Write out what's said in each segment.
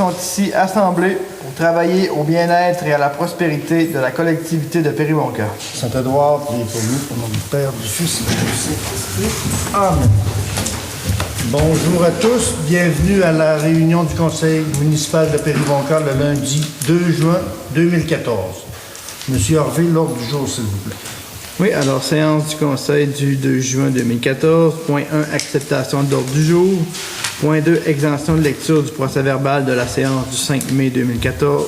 sont ici assemblés pour travailler au bien-être et à la prospérité de la collectivité de Péribonka. Saint-Édouard, priez pour nous, au nom du Père, du Fils et du Saint-Esprit. Amen. Bonjour à tous, bienvenue à la réunion du Conseil municipal de Péribonka le lundi 2 juin 2014. Monsieur Harvey, l'ordre du jour, s'il vous plaît. Oui, alors, séance du Conseil du 2 juin 2014. Point 1, acceptation de l'ordre du jour. Point 2, exemption de lecture du procès-verbal de la séance du 5 mai 2014.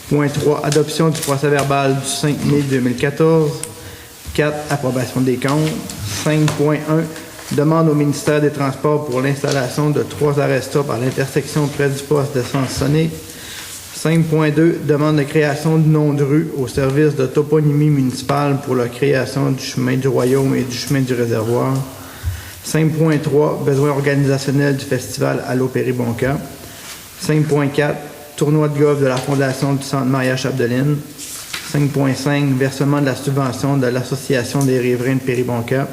Point 3, adoption du procès-verbal du 5 mai 2014. 4, approbation des comptes. 5.1, demande au ministère des Transports pour l'installation de 3 arrêts-stop à l'intersection près du poste d'essence Sonic. 5.2, demande de création du nom de rue au service de toponymie municipale pour la création du chemin du Royaume et du chemin du Réservoir. 5.3, besoin organisationnel du festival Allô Péribonka. 5.4, tournoi de golf de la Fondation du Centre Maria-Chapdelaine. 5.5, versement de la subvention de l'Association des riverains de Péribonka.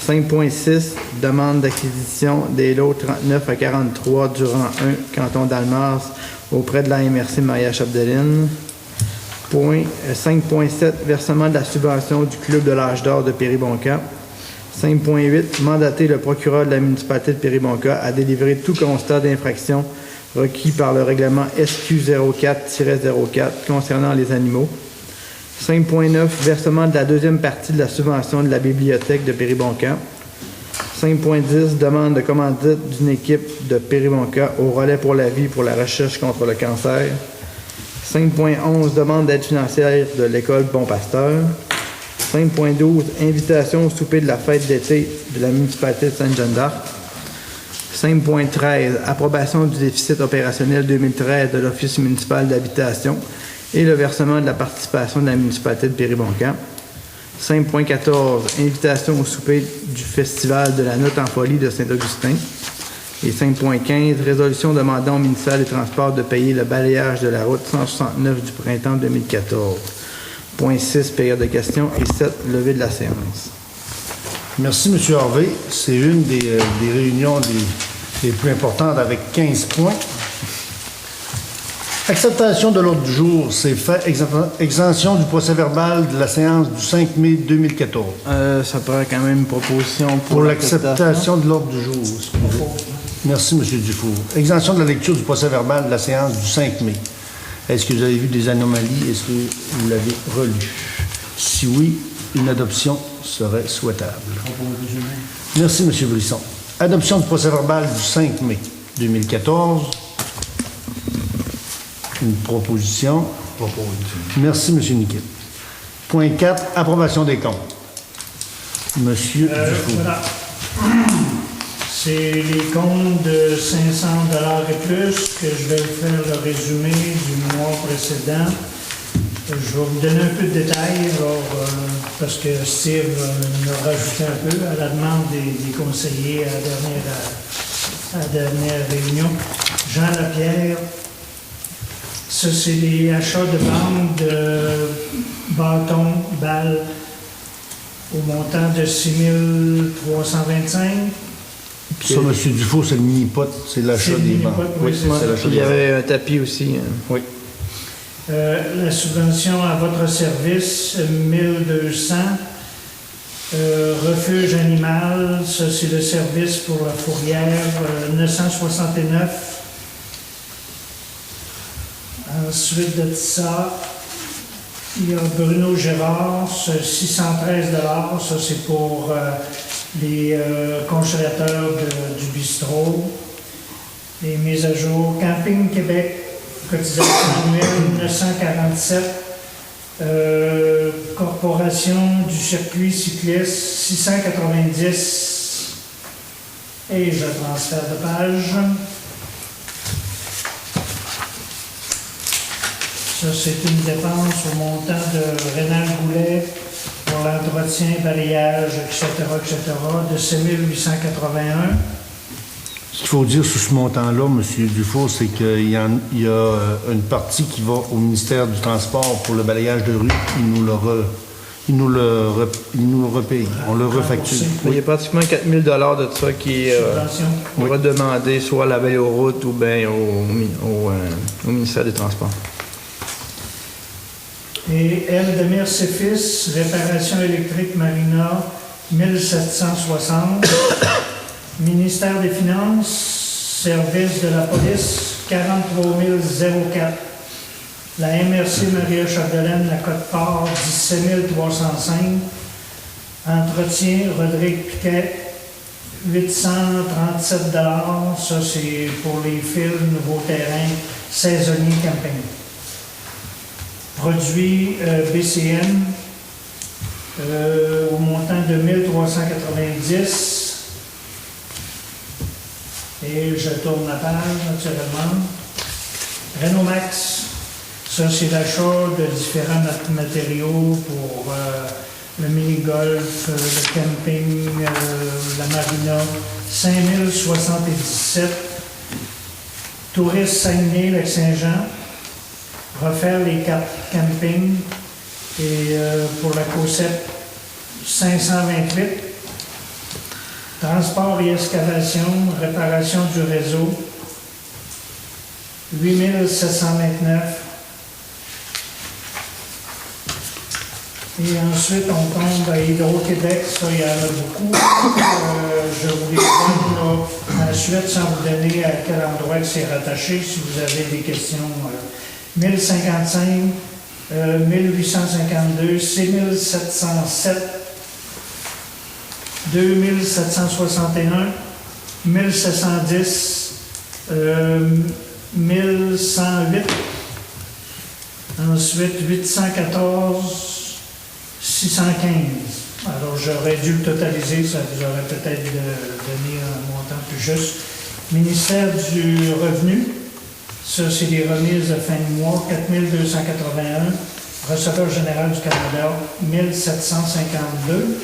5.6, demande d'acquisition des lots 39 à 43 du rang 1, canton d'Almars, auprès de la MRC Maria-Chapdelaine. 5.7, versement de la subvention du Club de l'Âge d'Or de Péribonka. 5.8, mandater le procureur de la municipalité de Péribonka à délivrer tout constat d'infraction requis par le règlement SQ04-04 concernant les animaux. 5.9, versement de la deuxième partie de la subvention de la bibliothèque de Péribonka. 5.10, demande de commandite d'une équipe de Péribonka au relais pour la vie pour la recherche contre le cancer. 5.11, demande d'aide financière de l'école Bon Pasteur. 5.12, invitation au souper de la fête d'été de la municipalité de Sainte-Jeanne d'Arc. 5.13, approbation du déficit opérationnel 2013 de l'Office municipal d'habitation et le versement de la participation de la municipalité de Péribonka. 5.14, invitation au souper du festival de la Note en folie de Saint-Augustin. Et 5.15, résolution demandant au ministère des Transports de payer le balayage de la route 169 du printemps 2014. Point 6, période de questions. Et 7, levée de la séance. Merci, M. Harvey. C'est une des réunions les plus importantes avec 15 points. Acceptation de l'ordre du jour, c'est fait. Exemption du procès-verbal de la séance du 5 mai 2014. Ça prend quand même une proposition pour l'acceptation de l'ordre du jour. Merci, M. Dufour. Exemption de la lecture du procès-verbal de la séance du 5 mai. Est-ce que vous avez vu des anomalies? Est-ce que vous l'avez relu? Si oui, une adoption serait souhaitable. Merci, M. Brisson. Adoption du procès-verbal du 5 mai 2014. Une proposition. Merci, M. Niquet. Point 4, approbation des comptes. Monsieur Dufour. Voilà. C'est les comptes de 500 $ et plus que je vais vous faire le résumé du mois précédent. Je vais vous donner un peu de détails parce que Steve nous a rajouté un peu à la demande des conseillers à la dernière réunion. Jean Lapierre. Ça, c'est les achats de bandes de bâtons, balles, au montant de 6 325. Ça, M. Dufour, c'est le mini-pot, c'est l'achat des bandes. Oui, c'est l'achat. Il y avait un tapis aussi. Oui. La subvention à votre service, 1200. Refuge animal, ça, c'est le service pour la fourrière, 969. Ensuite de ça, il y a Bruno Gérard, 613 $. Ça, c'est pour les congélateurs du bistrot. Les mises à jour. Camping Québec, cotisation annuelle 947. Corporation du circuit cycliste 690. Et je transfère de page. Ça, c'est une dépense au montant de Rénal Goulet pour l'entretien, balayage, etc., de 7 881. Ce qu'il faut dire sur ce montant-là, M. Dufour, c'est qu'il y a une partie qui va au ministère du Transport pour le balayage de rue. Il nous ils nous le repayent. On le refacture. Il y a pratiquement 4 000 de ça qui est Subvention. redemandé soit à la veille aux routes ou bien au ministère des Transports. Et L. Demir Céphis, réparation électrique Marina, 1760. Ministère des Finances, service de la police, 43 004. La MRC Maria Chapdelaine, la Côte-Port, 17 305. Entretien Rodrigue Piquet, 837 $. Ça, c'est pour les fils, nouveaux terrains, saisonniers camping. Produit BCM au montant de 1390. Et je tourne la page, naturellement. Renomax, ça c'est l'achat de différents matériaux pour le mini-golf, le camping, la marina, 5077. Tourisme Saguenay, Lac-Saint-Jean, refaire les quatre campings et pour la COSEP, 528. Transport et excavation, réparation du réseau, 8729. Et ensuite, on tombe à Hydro-Québec, ça, il y en a beaucoup. Je vous les donne là, ensuite, sans vous donner à quel endroit que c'est rattaché, si vous avez des questions. 1055, 1852, 6707, 2761, 1710, 1108, ensuite 814, 615. Alors j'aurais dû le totaliser, ça vous aurait peut-être donné un montant plus juste. Ministère du Revenu, ça c'est les remises de fin de mois, 4281. Receveur général du Canada, 1752.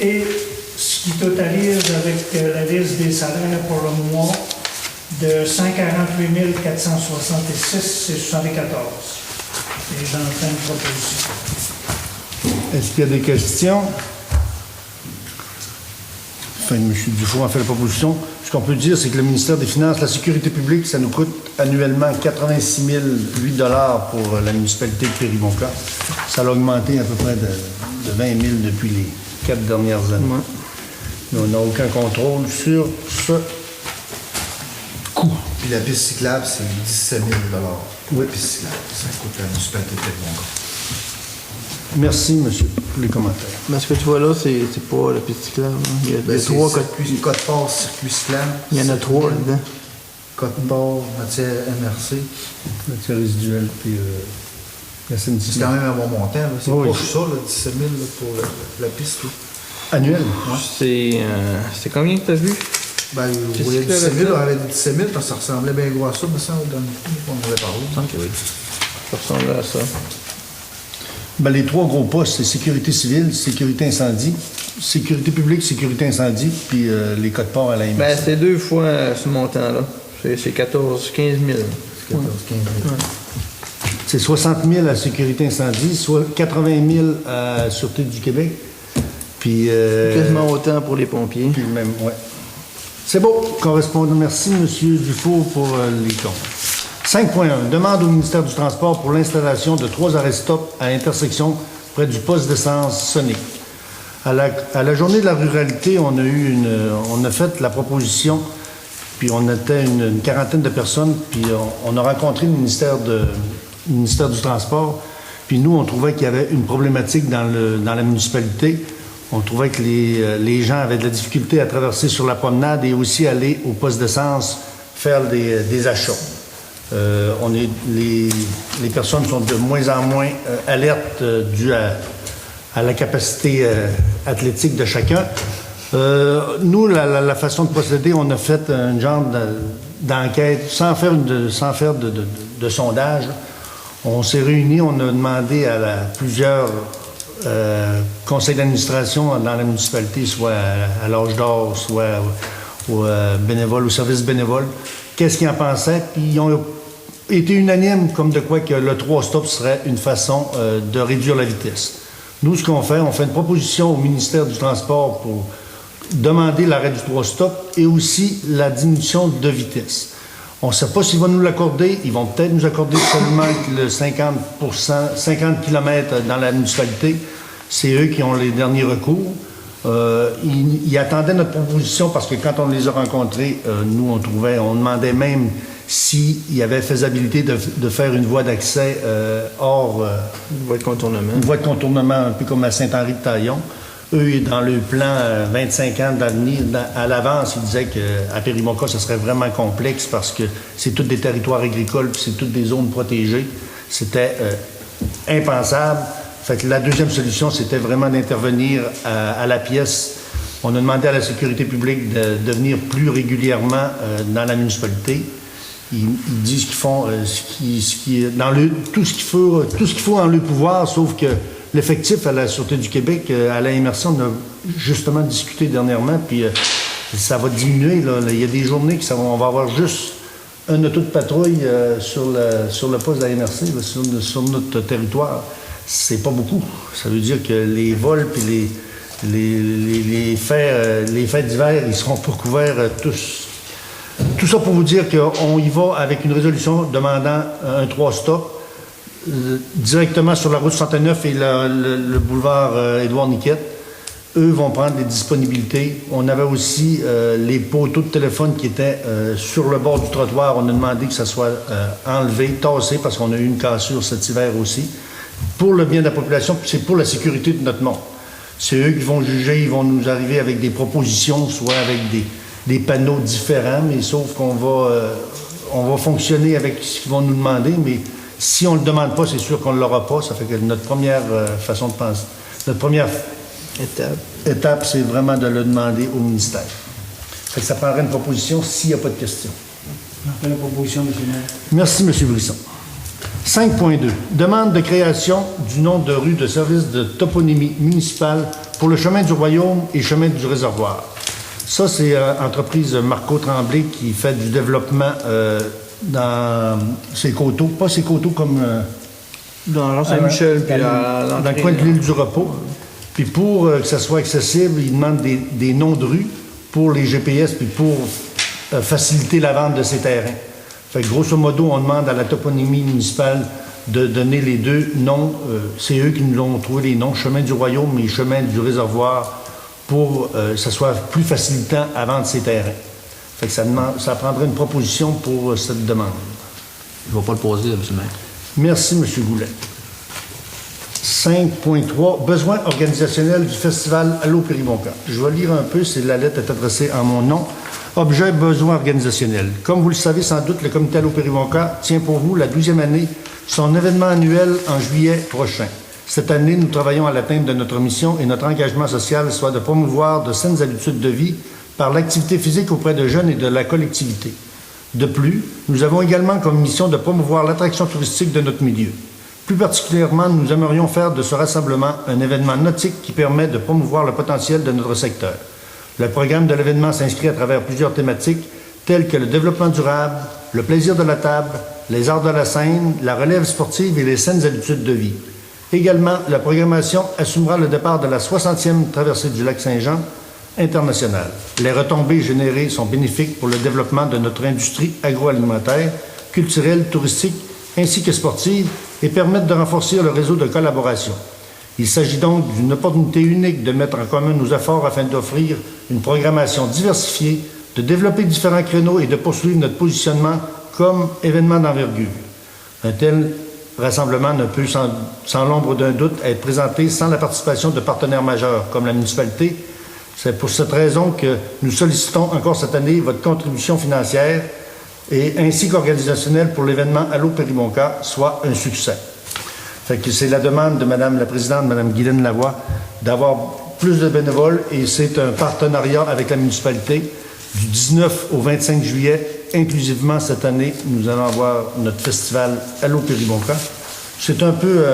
Et ce qui totalise avec la liste des salaires pour le mois de 148 466, c'est 74. Et j'en fais une proposition. Est-ce qu'il y a des questions? Enfin, M. Dufault a fait la proposition. Ce qu'on peut dire, c'est que le ministère des Finances, la sécurité publique, ça nous coûte annuellement 86 008 $ pour la municipalité de Péribonka. Ça a augmenté à peu près de 20 000 depuis les 4 dernières années. Ouais. Mais on n'a aucun contrôle sur ce coût. Puis la piste cyclable, c'est 17 000 $ pour Oui. la piste cyclable. Ça coûte la municipalité de Péribonka. Merci, monsieur, pour les commentaires. Mais ce que tu vois là, c'est pas la piste cyclable. Hein. Il y a trois Côte-Port, circuit cyclable. Il y en a trois là-dedans. Côte-Port, matière MRC. Matière résiduelle, puis C'est l'assainissement. quand même un bon montant. là. C'est Oui. proche ça, là, 17 000 là, pour la piste. Là. Annuel. C'est combien que tu as vu? Ben, C'est vous voyez cyclable, 17 000, là. on avait dit 17 000 parce que ça ressemblait bien gros à ça, mais ça, on avait parlé. Il me semble que oui. Ça ressemble à ça. Ben, les trois gros postes, c'est sécurité civile, sécurité incendie, sécurité publique, sécurité incendie, puis les Côte-Port à la MRC. Ben, c'est deux fois ce montant-là. C'est 14, 15 000. 14, 15 000. C'est 60 000 à sécurité incendie, soit 80 000 à Sûreté du Québec, puis... Quasiment autant pour les pompiers. puis même, ouais. C'est beau. Correspondant. Merci, M. Dufault, pour les comptes. 5.1. Demande au ministère du Transport pour l'installation de 3 arrêts-stop à intersection près du poste d'essence Sonic. À la journée de la ruralité, on a fait la proposition, puis on était une quarantaine de personnes, puis on a rencontré le ministère du Transport, puis nous, on trouvait qu'il y avait une problématique dans la municipalité. On trouvait que les gens avaient de la difficulté à traverser sur la promenade et aussi aller au poste d'essence faire des achats. Les personnes sont de moins en moins alertes dû à la capacité athlétique de chacun. Nous, la façon de procéder, on a fait un genre d'enquête sans faire de sondage. On s'est réunis, on a demandé à plusieurs conseils d'administration dans la municipalité, soit à l'âge d'or, soit aux bénévoles, au service bénévole, qu'est-ce qu'ils en pensaient, puis été unanime comme de quoi que le 3 stop serait une façon de réduire la vitesse. Nous, ce qu'on fait, on fait une proposition au ministère du Transport pour demander l'arrêt du 3 stop et aussi la diminution de vitesse. On ne sait pas s'ils vont nous l'accorder. Ils vont peut-être nous accorder seulement le 50 km dans la municipalité. C'est eux qui ont les derniers recours. Ils attendaient notre proposition parce que quand on les a rencontrés, nous, on demandait même s'il y avait faisabilité de faire une voie d'accès hors... Une voie de contournement. Une voie de contournement, un peu comme à Saint-Henri-de-Taillon. Eux, dans le plan 25 ans d'avenir, à l'avance, ils disaient qu'à Périmonca, ce serait vraiment complexe parce que c'est tous des territoires agricoles puis c'est toutes des zones protégées. C'était impensable. Fait que la deuxième solution, c'était vraiment d'intervenir à la pièce. On a demandé à la sécurité publique de venir plus régulièrement dans la municipalité. Ils disent qu'ils font tout ce qu'il faut en leur pouvoir, sauf que l'effectif à la Sûreté du Québec, à la MRC, on a justement discuté dernièrement, puis ça va diminuer. Là. Il y a des journées on va avoir juste un auto de patrouille sur le poste de la MRC, là, sur notre territoire. C'est pas beaucoup. Ça veut dire que les vols puis les fêtes d'hiver, ils seront pas couverts tous. Tout ça pour vous dire qu'on y va avec une résolution demandant un 3 stop directement sur la route 69 et le boulevard Édouard-Niquette. Eux vont prendre les disponibilités. On avait aussi les poteaux de téléphone qui étaient sur le bord du trottoir. On a demandé que ça soit enlevé, tassé, parce qu'on a eu une cassure cet hiver aussi. Pour le bien de la population, puis c'est pour la sécurité de notre monde. C'est eux qui vont juger, ils vont nous arriver avec des propositions, soit avec des panneaux différents, mais sauf qu'on va fonctionner avec ce qu'ils vont nous demander, mais si on ne le demande pas, c'est sûr qu'on ne l'aura pas. Ça fait que notre première façon de penser, notre première étape, c'est vraiment de le demander au ministère. Fait que ça prendrait une proposition s'il n'y a pas de questions. On fait la proposition, M. le maire. Merci, M. Brisson. 5.2. Demande de création du nom de rue de service de toponymie municipale pour le chemin du Royaume et chemin du Réservoir. Ça, c'est l'entreprise Marco Tremblay qui fait du développement dans ses coteaux. Pas ses coteaux comme... Dans Jean-Saint-Michel, puis dans le coin de l'île du Repos. Puis pour que ça soit accessible, ils demandent des noms de rues pour les GPS, puis pour faciliter la vente de ces terrains. Fait que grosso modo, on demande à la toponymie municipale de donner les deux noms. C'est eux qui nous ont trouvé les noms, chemin du Royaume et chemin du Réservoir, pour que ça soit plus facilitant à vendre ces terrains. Fait que ça prendrait une proposition pour cette demande. Je ne vais pas le poser, M. le maire. Merci, M. Goulet. 5.3, besoin organisationnel du festival Allô Périmonca. Je vais lire un peu, la lettre est adressée en mon nom. Objet, besoin organisationnel. Comme vous le savez sans doute, le comité Allô Périmonca tient pour vous la 12e année son événement annuel en juillet prochain. Cette année, nous travaillons à l'atteinte de notre mission et notre engagement social soit de promouvoir de saines habitudes de vie par l'activité physique auprès de jeunes et de la collectivité. De plus, nous avons également comme mission de promouvoir l'attraction touristique de notre milieu. Plus particulièrement, nous aimerions faire de ce rassemblement un événement nautique qui permet de promouvoir le potentiel de notre secteur. Le programme de l'événement s'inscrit à travers plusieurs thématiques telles que le développement durable, le plaisir de la table, les arts de la scène, la relève sportive et les saines habitudes de vie. Également, la programmation assumera le départ de la 60e traversée du lac Saint-Jean internationale. Les retombées générées sont bénéfiques pour le développement de notre industrie agroalimentaire, culturelle, touristique ainsi que sportive et permettent de renforcer le réseau de collaboration. Il s'agit donc d'une opportunité unique de mettre en commun nos efforts afin d'offrir une programmation diversifiée, de développer différents créneaux et de poursuivre notre positionnement comme événement d'envergure. Un tel rassemblement ne peut, sans l'ombre d'un doute, être présenté sans la participation de partenaires majeurs comme la municipalité. C'est pour cette raison que nous sollicitons encore cette année votre contribution financière et ainsi qu'organisationnelle pour l'événement Allô Périmonca soit un succès. Fait que c'est la demande de Mme la Présidente, Mme Guylaine Lavoie, d'avoir plus de bénévoles et c'est un partenariat avec la municipalité. Du 19 au 25 juillet, inclusivement cette année, nous allons avoir notre festival Allô Périmonca. C'est un peu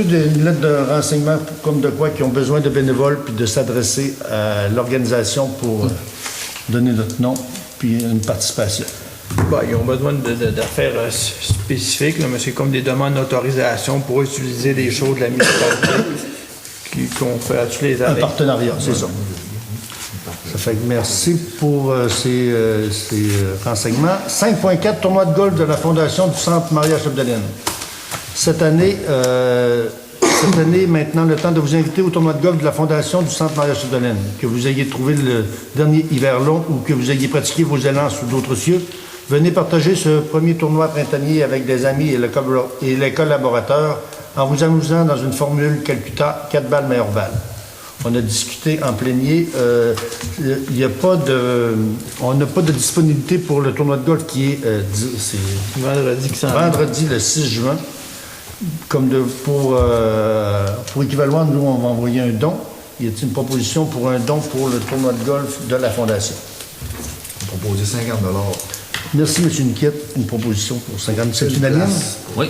une lettre de renseignement comme de quoi qui ont besoin de bénévoles puis de s'adresser à l'organisation pour donner notre nom puis une participation. Ben, ils ont besoin d'affaires spécifiques, là, mais c'est comme des demandes d'autorisation pour utiliser des choses de la municipalité qu'on fait à tous les Un années. partenariat, c'est ça. Ça fait que merci pour ces renseignements. 5.4, tournoi de golf de la Fondation du Centre Maria-Chapdelaine. Cette année, maintenant, le temps de vous inviter au tournoi de golf de la Fondation du Centre Maria-Chapdelaine. Que vous ayez trouvé le dernier hiver long ou que vous ayez pratiqué vos élans sous d'autres cieux, venez partager ce premier tournoi printanier avec des amis et les collaborateurs en vous amusant dans une formule Calcutta 4 balles meilleure balle. On a discuté en plénier. On n'a pas de disponibilité pour le tournoi de golf qui est vendredi le 6 juin. Pour équivalent, nous, on va envoyer un don. Y a-t-il une proposition pour un don pour le tournoi de golf de la Fondation? On proposait 50 $. Merci, M. Niquette. Une proposition pour 50 $. C'est unanime? Oui.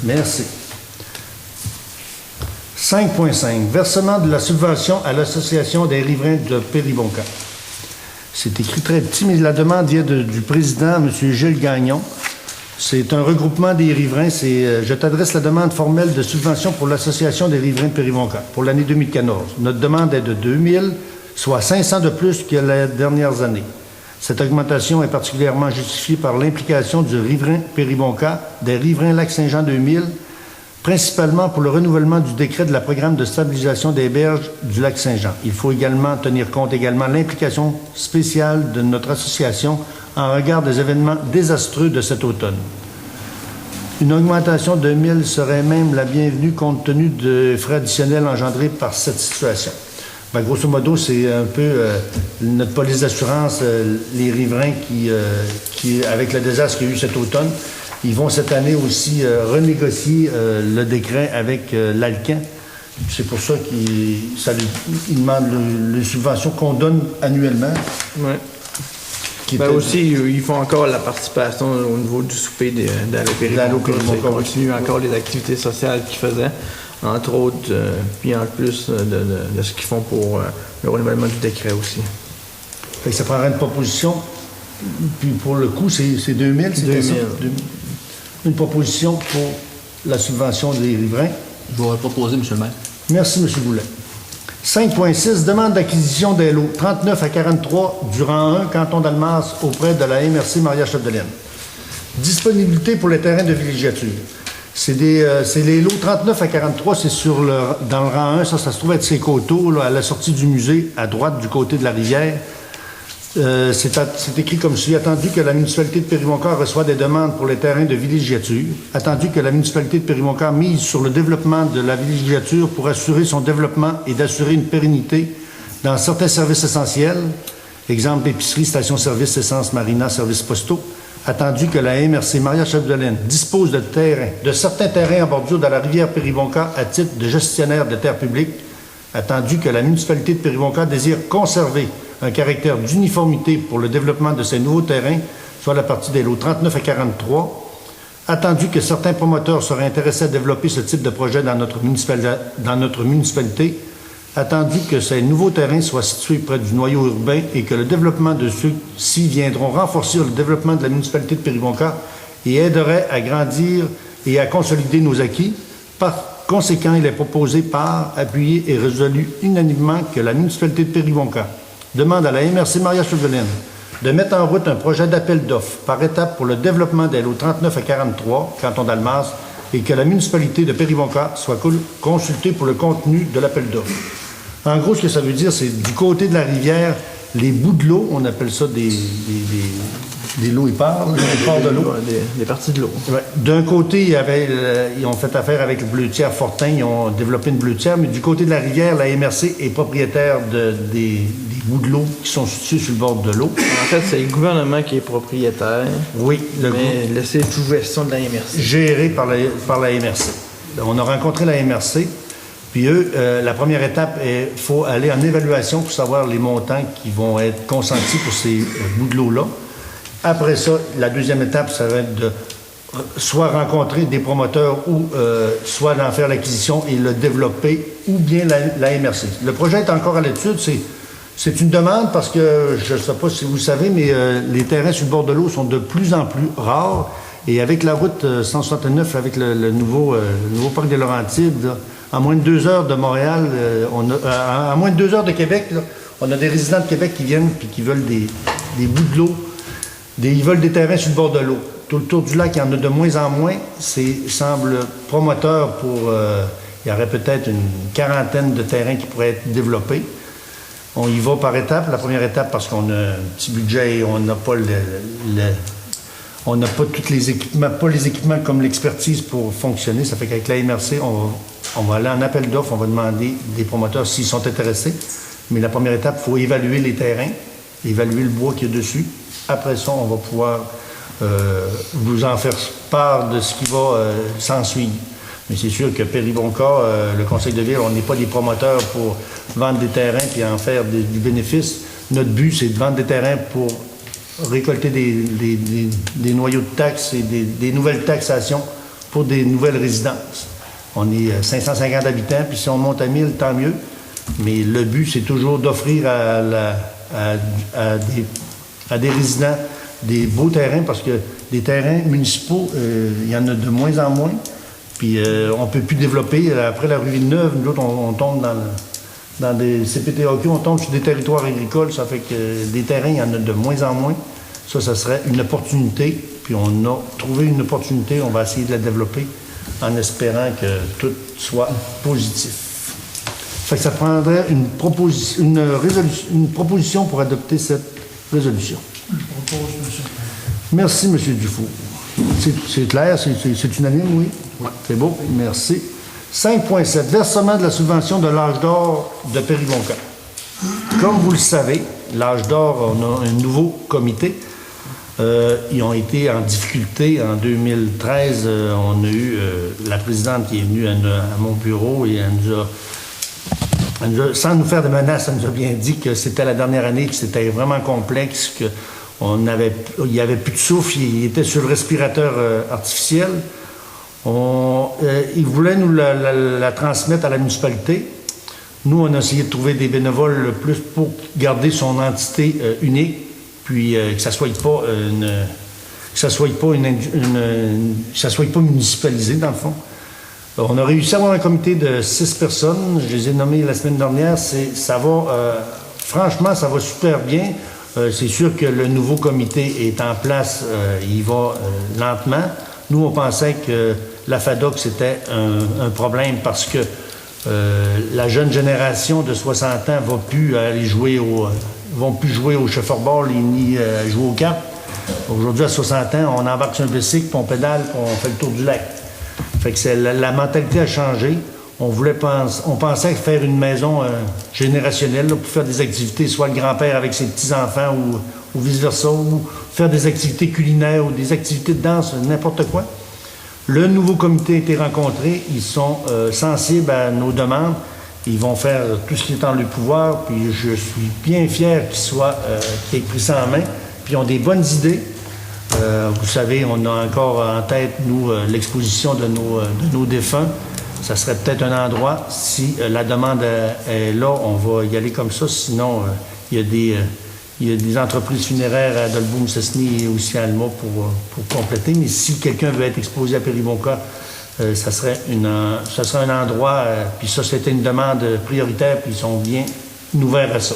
Merci. 5.5. Versement de la subvention à l'Association des riverains de Péribonka. C'est écrit très petit, mais la demande vient du président, M. Gilles Gagnon. C'est un regroupement des riverains. Je t'adresse la demande formelle de subvention pour l'Association des riverains de Péribonka pour l'année 2014. Notre demande est de 2 000, soit 500 de plus que les dernières années. Cette augmentation est particulièrement justifiée par l'implication du riverain Péribonka, des riverains Lac-Saint-Jean 2000, principalement pour le renouvellement du décret de la programme de stabilisation des berges du Lac-Saint-Jean. Il faut également tenir compte également de l'implication spéciale de notre association en regard des événements désastreux de cet automne. Une augmentation de 1 000 serait même la bienvenue compte tenu des frais additionnels engendrés par cette situation. Ben, grosso modo, c'est un peu notre police d'assurance, les riverains qui, avec le désastre qu'il y a eu cet automne, ils vont cette année aussi renégocier le décret avec l'Alcan. C'est pour ça qu'ils demandent les subventions qu'on donne annuellement. Ouais. Aussi, ils font encore la participation au niveau du souper d'Allo Péribonka. Ils continuent encore les activités sociales qu'ils faisaient, entre autres, puis en plus de ce qu'ils font pour le renouvellement du décret aussi. Fait que ça prendrait une proposition, puis pour le coût, c'est 2 000, c'est 2 000. Une proposition pour la subvention des riverains. Je vais proposer, M. le maire. Merci, M. Boulet. 5.6, demande d'acquisition des lots 39 à 43 du rang 1, canton d'Almas, auprès de la MRC Maria-Chapdelaine. Disponibilité pour les terrains de villégiature. C'est les lots 39 à 43, c'est dans le rang 1, ça se trouve être ses coteaux, là, à la sortie du musée, à droite du côté de la rivière. C'est écrit comme suit. Attendu que la municipalité de Péribonka reçoit des demandes pour les terrains de villégiature, attendu que la municipalité de Péribonka mise sur le développement de la villégiature pour assurer son développement et d'assurer une pérennité dans certains services essentiels, exemple épicerie, station-service, essence, marina, services postaux, attendu que la MRC Maria-Chapdelaine dispose de certains terrains en bordure de la rivière Péribonka à titre de gestionnaire de terres publiques, attendu que la municipalité de Péribonka désire conserver un caractère d'uniformité pour le développement de ces nouveaux terrains, soit la partie des lots 39 à 43, attendu que certains promoteurs seraient intéressés à développer ce type de projet dans notre municipalité, attendu que ces nouveaux terrains soient situés près du noyau urbain et que le développement de ceux-ci viendront renforcer le développement de la municipalité de Péribonka et aideraient à grandir et à consolider nos acquis. Par conséquent, il est proposé appuyé et résolu unanimement que la municipalité de Péribonka demande à la MRC Maria-Chapdelaine de mettre en route un projet d'appel d'offres par étapes pour le développement des lots 39 à 43, canton d'Almas, et que la municipalité de Péribonka soit consultée pour le contenu de l'appel d'offres. En gros, ce que ça veut dire, c'est du côté de la rivière, les bouts de l'eau, on appelle ça des lots épars, des ports de l'eau. Des parties de l'eau. Ouais. D'un côté, ils ont fait affaire avec le bleutière Fortin, ils ont développé une bleutière, mais du côté de la rivière, la MRC est propriétaire des bouts de l'eau qui sont situés sur le bord de l'eau. En fait, c'est le gouvernement qui est propriétaire. Oui, mais laissé toute gestion de la MRC. Géré par la MRC. On a rencontré la MRC, puis eux, la première étape, il faut aller en évaluation pour savoir les montants qui vont être consentis pour ces bouts de l'eau-là. Après ça, la deuxième étape, ça va être de soit rencontrer des promoteurs ou soit d'en faire l'acquisition et le développer, ou bien la MRC. Le projet est encore à l'étude, C'est une demande parce que, je ne sais pas si vous le savez, mais les terrains sur le bord de l'eau sont de plus en plus rares. Et avec la route 169, avec le nouveau parc des Laurentides, là, à moins de 2 heures de Montréal, à moins de 2 heures de Québec, là, on a des résidents de Québec qui viennent et qui veulent des bouts de l'eau. Ils veulent des terrains sur le bord de l'eau. Tout le tour du lac, il y en a de moins en moins. Semble promoteur pour... il y aurait peut-être une quarantaine de terrains qui pourraient être développés. On y va par étapes. La première étape, parce qu'on a un petit budget et on n'a pas on n'a pas tous les équipements comme l'expertise pour fonctionner. Ça fait qu'avec la MRC, on va aller en appel d'offres, on va demander des promoteurs s'ils sont intéressés. Mais la première étape, il faut évaluer les terrains, évaluer le bois qu'il y a dessus. Après ça, on va pouvoir vous en faire part de ce qui va s'ensuivre. Mais c'est sûr que Péribonka, le conseil de ville, on n'est pas des promoteurs pour vendre des terrains et en faire du bénéfice. Notre but, c'est de vendre des terrains pour récolter des noyaux de taxes et des nouvelles taxations pour des nouvelles résidences. On est 550 habitants, puis si on monte à 1000, tant mieux. Mais le but, c'est toujours d'offrir à des résidents des beaux terrains, parce que des terrains municipaux, il y en a de moins en moins. Puis on ne peut plus développer. Après la rue Villeneuve, nous autres, on tombe dans des CPTAQ, on tombe sur des territoires agricoles. Ça fait que des terrains, il y en a de moins en moins. Ça serait une opportunité. Puis on a trouvé une opportunité. On va essayer de la développer en espérant que tout soit positif. Fait que ça prendrait une proposition pour adopter cette résolution. Je propose, monsieur. Merci, M. Dufour. C'est clair, c'est unanime, oui? Oui. C'est beau, merci. 5.7, versement de la subvention de l'âge d'or de Péribonka. Comme vous le savez, l'âge d'or, on a un nouveau comité. Ils ont été en difficulté. En 2013, on a eu la présidente qui est venue à mon bureau et sans nous faire de menaces, elle nous a bien dit que c'était la dernière année, que c'était vraiment complexe, qu'il n'y avait plus de souffle, il était sur le respirateur artificiel. Ils voulaient nous la transmettre à la municipalité. Nous, on a essayé de trouver des bénévoles le plus pour garder son entité unique, puis que ça soit pas municipalisé, dans le fond. On a réussi à avoir un comité de 6 personnes. Je les ai nommés la semaine dernière. Franchement, ça va super bien. C'est sûr que le nouveau comité est en place. Il va lentement. Nous, on pensait que la FADOC, c'était un problème parce que la jeune génération de 60 ans ne va plus aller vont plus jouer au chauffeur-ball ni jouer aux cartes. Aujourd'hui, à 60 ans, on embarque sur un bicycle, puis on pédale, puis on fait le tour du lac. Fait que la mentalité a changé. On pensait faire une maison générationnelle là, pour faire des activités, soit le grand-père avec ses petits-enfants ou vice-versa, ou faire des activités culinaires ou des activités de danse, n'importe quoi. Le nouveau comité a été rencontré. Ils sont sensibles à nos demandes. Ils vont faire tout ce qui est en leur pouvoir. Puis je suis bien fier qu'ils aient pris ça en main. Puis ils ont des bonnes idées. Vous savez, on a encore en tête, nous, l'exposition de nos défunts. Ça serait peut-être un endroit, si la demande est là, on va y aller comme ça. Sinon, il y a des entreprises funéraires à Dolbeau-Mistassini et aussi à Alma pour compléter. Mais si quelqu'un veut être exposé à Péribonka, ça serait un endroit, puis ça, c'était une demande prioritaire, puis ils sont bien ouverts à ça.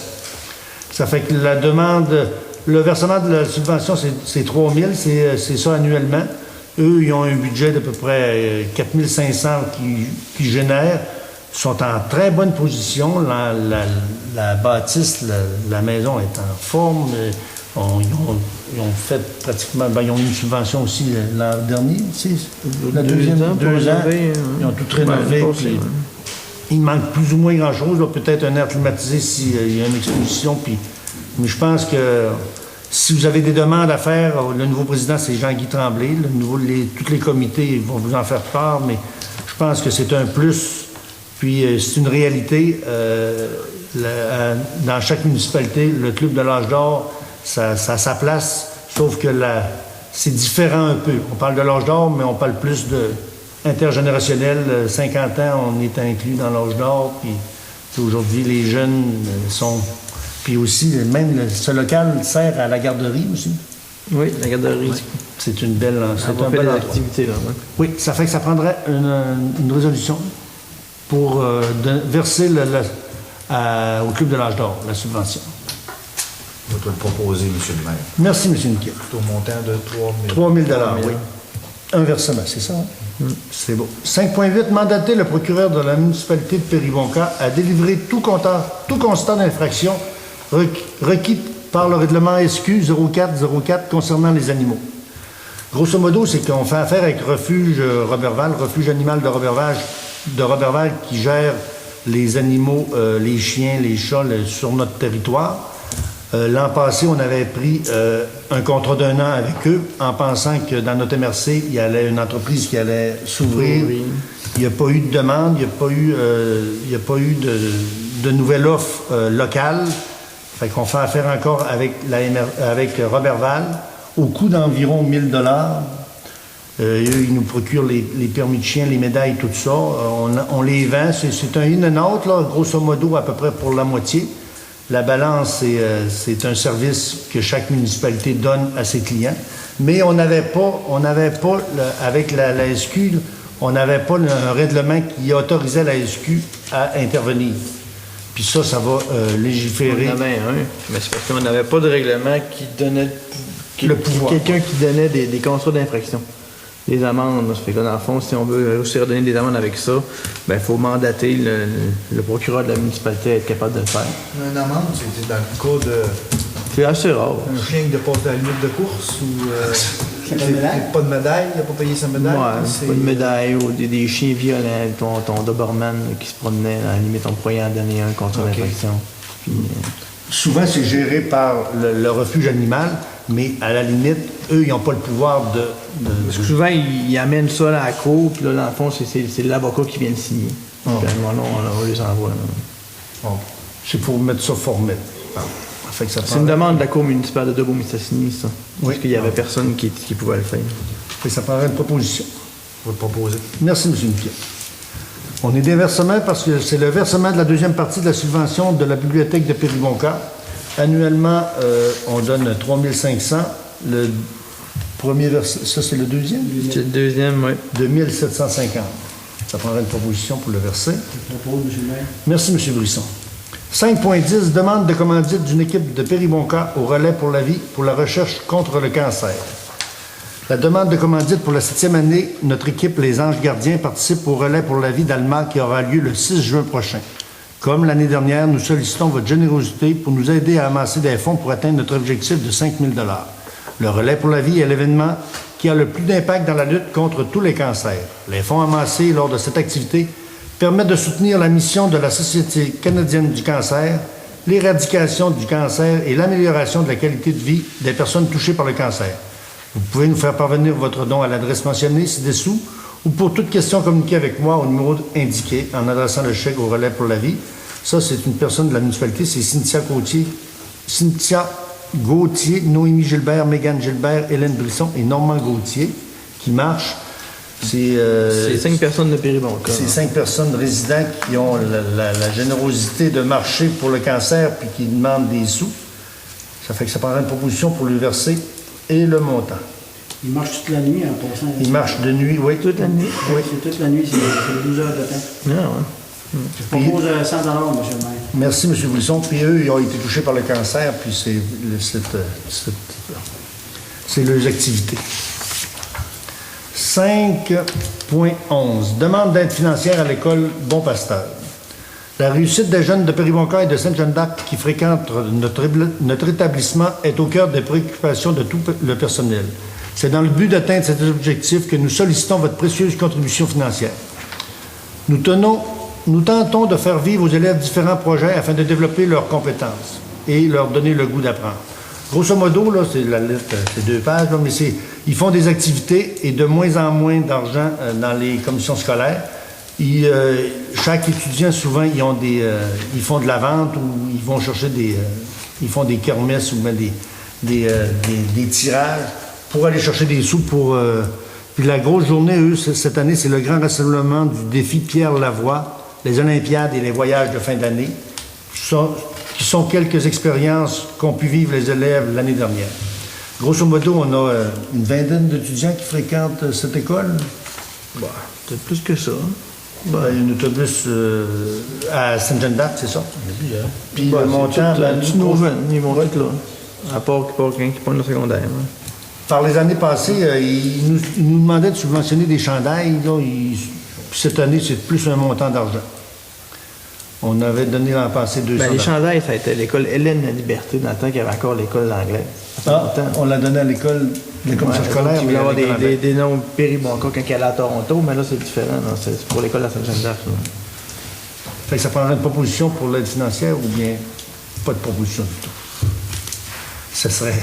Ça fait que la demande... Le versement de la subvention, c'est 3 000, c'est ça annuellement. Eux, ils ont un budget d'à peu près 4 500 qui génèrent. Ils sont en très bonne position. La bâtisse, la maison est en forme. Ils ont fait pratiquement... ils ont eu une subvention aussi l'an dernier. La deuxième, 2 ans. Ils ont tout rénové. Il manque plus ou moins grand-chose. Peut-être un air climatisé s'il y a une exposition. Mais je pense que si vous avez des demandes à faire, le nouveau président, c'est Jean-Guy Tremblay. Tous les comités vont vous en faire part, mais je pense que c'est un plus. Puis c'est une réalité. Dans chaque municipalité, le club de l'âge d'or, ça a sa place, sauf que c'est différent un peu. On parle de l'âge d'or, mais on parle plus de intergénérationnel. 50 ans, on est inclus dans l'âge d'or. Puis aujourd'hui, les jeunes Puis aussi, même ce local sert à la garderie aussi. Oui, la garderie. C'est une belle... C'est C'est un fait bel des endroit. activités, là. Ouais. Oui, ça fait que ça prendrait une résolution pour verser au Club de l'Âge d'Or, la subvention. On va te le proposer, M. le maire. Merci, M. Niquet. Au montant de 3 000 oui. Un versement, c'est ça? Hein? C'est beau. 5.8, mandater le procureur de la municipalité de Péribonka à délivrer tout constat d'infraction requis par le règlement SQ 0404 concernant les animaux. Grosso modo, c'est qu'on fait affaire avec Refuge Roberval, Refuge animal de Roberval qui gère les animaux, les chiens, les chats sur notre territoire. L'an passé, on avait pris un contrat d'1 an avec eux en pensant que dans notre MRC, il y allait une entreprise qui allait s'ouvrir. Oui. Il n'y a pas eu de demande, il n'y a pas eu de nouvelle offre locale. Fait qu'on fait affaire encore avec Roberval au coût d'environ 1 000 eux, ils nous procurent les permis de chien, les médailles, tout ça. On les vend. C'est un in and out, là, grosso modo, à peu près pour la moitié. La balance, c'est un service que chaque municipalité donne à ses clients. Mais on n'avait pas avec la SQ, on n'avait pas un règlement qui autorisait la SQ à intervenir. Puis ça va légiférer. On en avait un, mais c'est parce qu'on n'avait pas de règlement qui donnait le pouvoir. Quelqu'un qui donnait des contrats d'infraction. Des amendes. Ça fait que dans le fond, si on veut aussi redonner des amendes avec ça, ben il faut mandater le procureur de la municipalité à être capable de le faire. Une amende, c'est dans le cas de C'est assez rare. un chien qui dépasse la limite de course ou pas de médaille, il n'a pas payé sa médaille. Ouais, pas de médaille ou des chiens violents, ton Doberman qui se promenait à la limite, on pourrait en donner un contrat d'infraction. Puis, Souvent, c'est géré par le refuge animal, mais à la limite, eux, ils n'ont pas le pouvoir de... Parce que souvent, ils amènent ça à la cour, puis là, dans le fond, c'est l'avocat qui vient le signer. Puis, à ce moment-là, on les envoie. Là. Bon, c'est pour mettre ça formel. Fait que ça C'est une demande de la cour municipale de Debout-Mistassini, ça. Oui. Parce qu'il n'y avait personne qui pouvait le faire. Fait que ça prendrait une proposition. On va le proposer. Merci, M. Niquet. On est des versements parce que c'est le versement de la deuxième partie de la subvention de la bibliothèque de Péribonka. Annuellement, on donne 3 500. Le premier versement, ça c'est le deuxième? C'est le deuxième, oui. De 1 750. Ça prendrait une proposition pour le verser. Merci, M. Brisson. 5.10, demande de commandite d'une équipe de Péribonka au relais pour la vie pour la recherche contre le cancer. La demande de commandite pour la 7e année, notre équipe Les Anges Gardiens participe au relais pour la vie d'Alma qui aura lieu le 6 juin prochain. Comme l'année dernière, nous sollicitons votre générosité pour nous aider à amasser des fonds pour atteindre notre objectif de 5 000 $. Le relais pour la vie est l'événement qui a le plus d'impact dans la lutte contre tous les cancers. Les fonds amassés lors de cette activité permettent de soutenir la mission de la Société canadienne du cancer, l'éradication du cancer et l'amélioration de la qualité de vie des personnes touchées par le cancer. Vous pouvez nous faire parvenir votre don à l'adresse mentionnée ci-dessous ou pour toute question communiquer avec moi au numéro indiqué en adressant le chèque au relais pour la vie. Ça, c'est une personne de la municipalité, c'est Cynthia Gauthier, Noémie Gilbert, Mégane Gilbert, Hélène Brisson et Normand Gauthier qui marchent. C'est 5 personnes de Péribonka. C'est 5 personnes résidents qui ont la générosité de marcher pour le cancer puis qui demandent des sous. Ça fait que ça prendra une proposition pour lui verser et le montant. Il marche toute la nuit en passant. Il marche de nuit, oui. Toute la nuit? Oui. C'est toute la nuit, c'est 12 heures de temps. Ah, ouais. Je propose 100 $, M. le maire. Merci, M. Brisson. Puis eux, ils ont été touchés par le cancer, puis c'est leurs activités. 5.11. Demande d'aide financière à l'école Bon Pasteur. La réussite des jeunes de Péribonka et de Sainte-Jeanne-d'Arc qui fréquentent notre établissement est au cœur des préoccupations de tout le personnel. C'est dans le but d'atteindre cet objectif que nous sollicitons votre précieuse contribution financière. Nous tentons de faire vivre aux élèves différents projets afin de développer leurs compétences et leur donner le goût d'apprendre. Grosso modo, là, c'est la liste, c'est 2 pages, là, mais ils font des activités et de moins en moins d'argent dans les commissions scolaires. Chaque étudiant, souvent, ils font de la vente ou ils vont chercher ils font des kermesses ou bien des tirages pour aller chercher des sous pour... Puis la grosse journée, eux, cette année, c'est le grand rassemblement du défi Pierre Lavoie, les Olympiades et les voyages de fin d'année, qui qui sont quelques expériences qu'ont pu vivre les élèves l'année dernière. Grosso modo, on a une vingtaine d'étudiants qui fréquentent cette école. Bah, peut-être plus que ça. Il y a un autobus à Sainte-Jeanne-d'Arc, c'est ça? Puis Bah, le montant... tous nos jeunes, ils vont être là. À part quelqu'un qui prend le secondaire. Hein. Par les années passées, ils nous demandaient de subventionner des chandails. Là, puis cette année, c'est plus un montant d'argent. On avait donné l'an passé 200 Les chandails, ça a été l'école Hélène La Liberté, dans le temps qu'il y avait encore l'école d'anglais. on l'a donné à l'école scolaire. Il mais y avoir à l'école des noms péribonca quand elle est à Toronto, mais là, c'est différent. Non, c'est pour l'école de la Sainte-Jeanne-d'Arc. Fait que ça prendrait une proposition pour l'aide financière ou bien pas de proposition du tout. Ce serait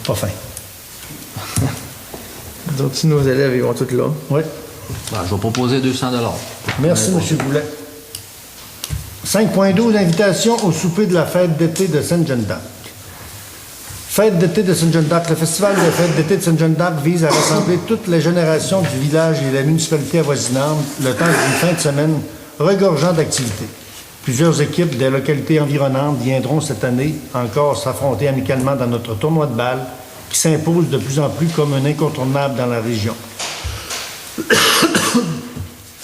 pas fin. Donc, si nos élèves, ils vont tous là. Oui. Je vais proposer 200 $. Merci, M. Boulet. 5.12, invitation au souper de la fête d'été de Sainte-Jeanne-d'Arc. Fête d'été de Sainte-Jeanne-d'Arc. Le festival de fête d'été de Sainte-Jeanne-d'Arc vise à rassembler toutes les générations du village et la municipalité avoisinante le temps d'une fin de semaine regorgeant d'activités. Plusieurs équipes des localités environnantes viendront cette année encore s'affronter amicalement dans notre tournoi de balle qui s'impose de plus en plus comme un incontournable dans la région.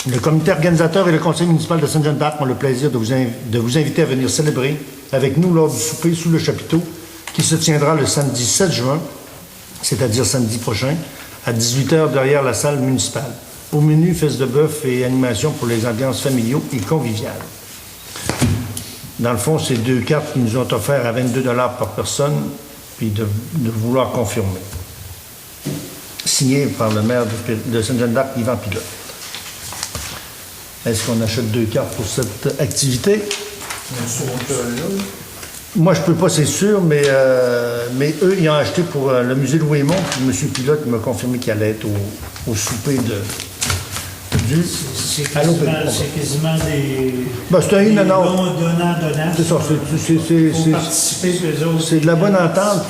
Le comité organisateur et le conseil municipal de Sainte-Jeanne-d'Arc ont le plaisir de vous inviter à venir célébrer avec nous lors du souper sous le chapiteau qui se tiendra le samedi 7 juin, c'est-à-dire samedi prochain, à 18h derrière la salle municipale. Au menu, fesses de bœuf et animation pour les ambiances familiaux et conviviales. Dans le fond, c'est 2 cartes qui nous ont offertes à 22 $ par personne, puis de vouloir confirmer. Signé par le maire de Sainte-Jeanne-d'Arc, Yvan Pilote. Est-ce qu'on achète 2 cartes pour cette activité? Moi, je ne peux pas, c'est sûr, mais eux, ils ont acheté pour le musée de Louis-Aymon, puis M. Pilote m'a confirmé qu'il allait être au souper du... C'est quasiment des... c'est un in-and-out. Donnant. C'est ça, c'est de la bonne entente.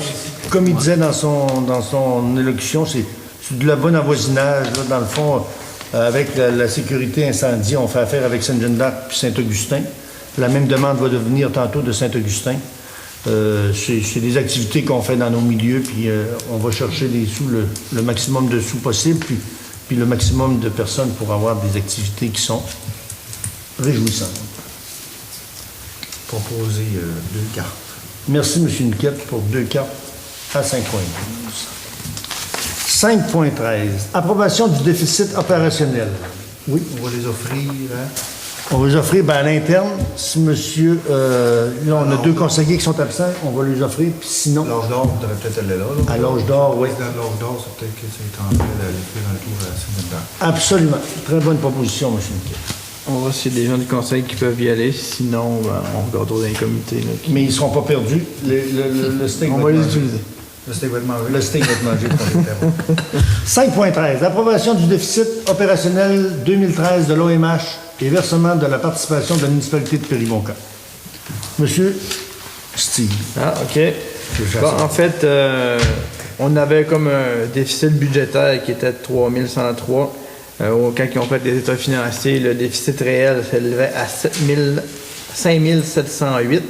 Comme il disait dans son élocution, c'est de la bonne avoisinage. Là, dans le fond, avec la sécurité incendie, on fait affaire avec Sainte-Jeanne-d'Arc puis Saint-Augustin. La même demande va devenir tantôt de Saint-Augustin. C'est des activités qu'on fait dans nos milieux, puis on va chercher des sous, le maximum de sous possible, puis le maximum de personnes pour avoir des activités qui sont réjouissantes. Proposer 2 cartes. Merci, M. Niquette, pour 2 cartes à 5.12. 5.13. Approbation du déficit opérationnel. Oui. On va les offrir, hein? On va les offrir à l'interne. Si monsieur... là, on a 2 conseillers qui sont absents, on va les offrir, puis sinon... L'âge d'or, vous devez peut-être aller là. À l'âge d'or, oui. Dans l'âge d'or, c'est peut-être que c'est en train d'aller faire un tour à Sainte-Jeanne-d'Arc. Absolument. Très bonne proposition, M. Niquet. On va voir s'il y a des gens du conseil qui peuvent y aller. Sinon, on regarde dans les comités. Là, Mais ils ne seront pas perdus. Le steak on va va être les mangé. utiliser. Le steak va être mangé. Le steak va être mangé. 5.13. Approbation du déficit opérationnel 2013 de l'OMH et versement de la participation de la municipalité de Péribonka. Monsieur Steve. Ah, OK. Bon, en fait, on avait comme un déficit budgétaire qui était de 3103. Quand ils ont fait des états financiers, le déficit réel s'élevait à 5708.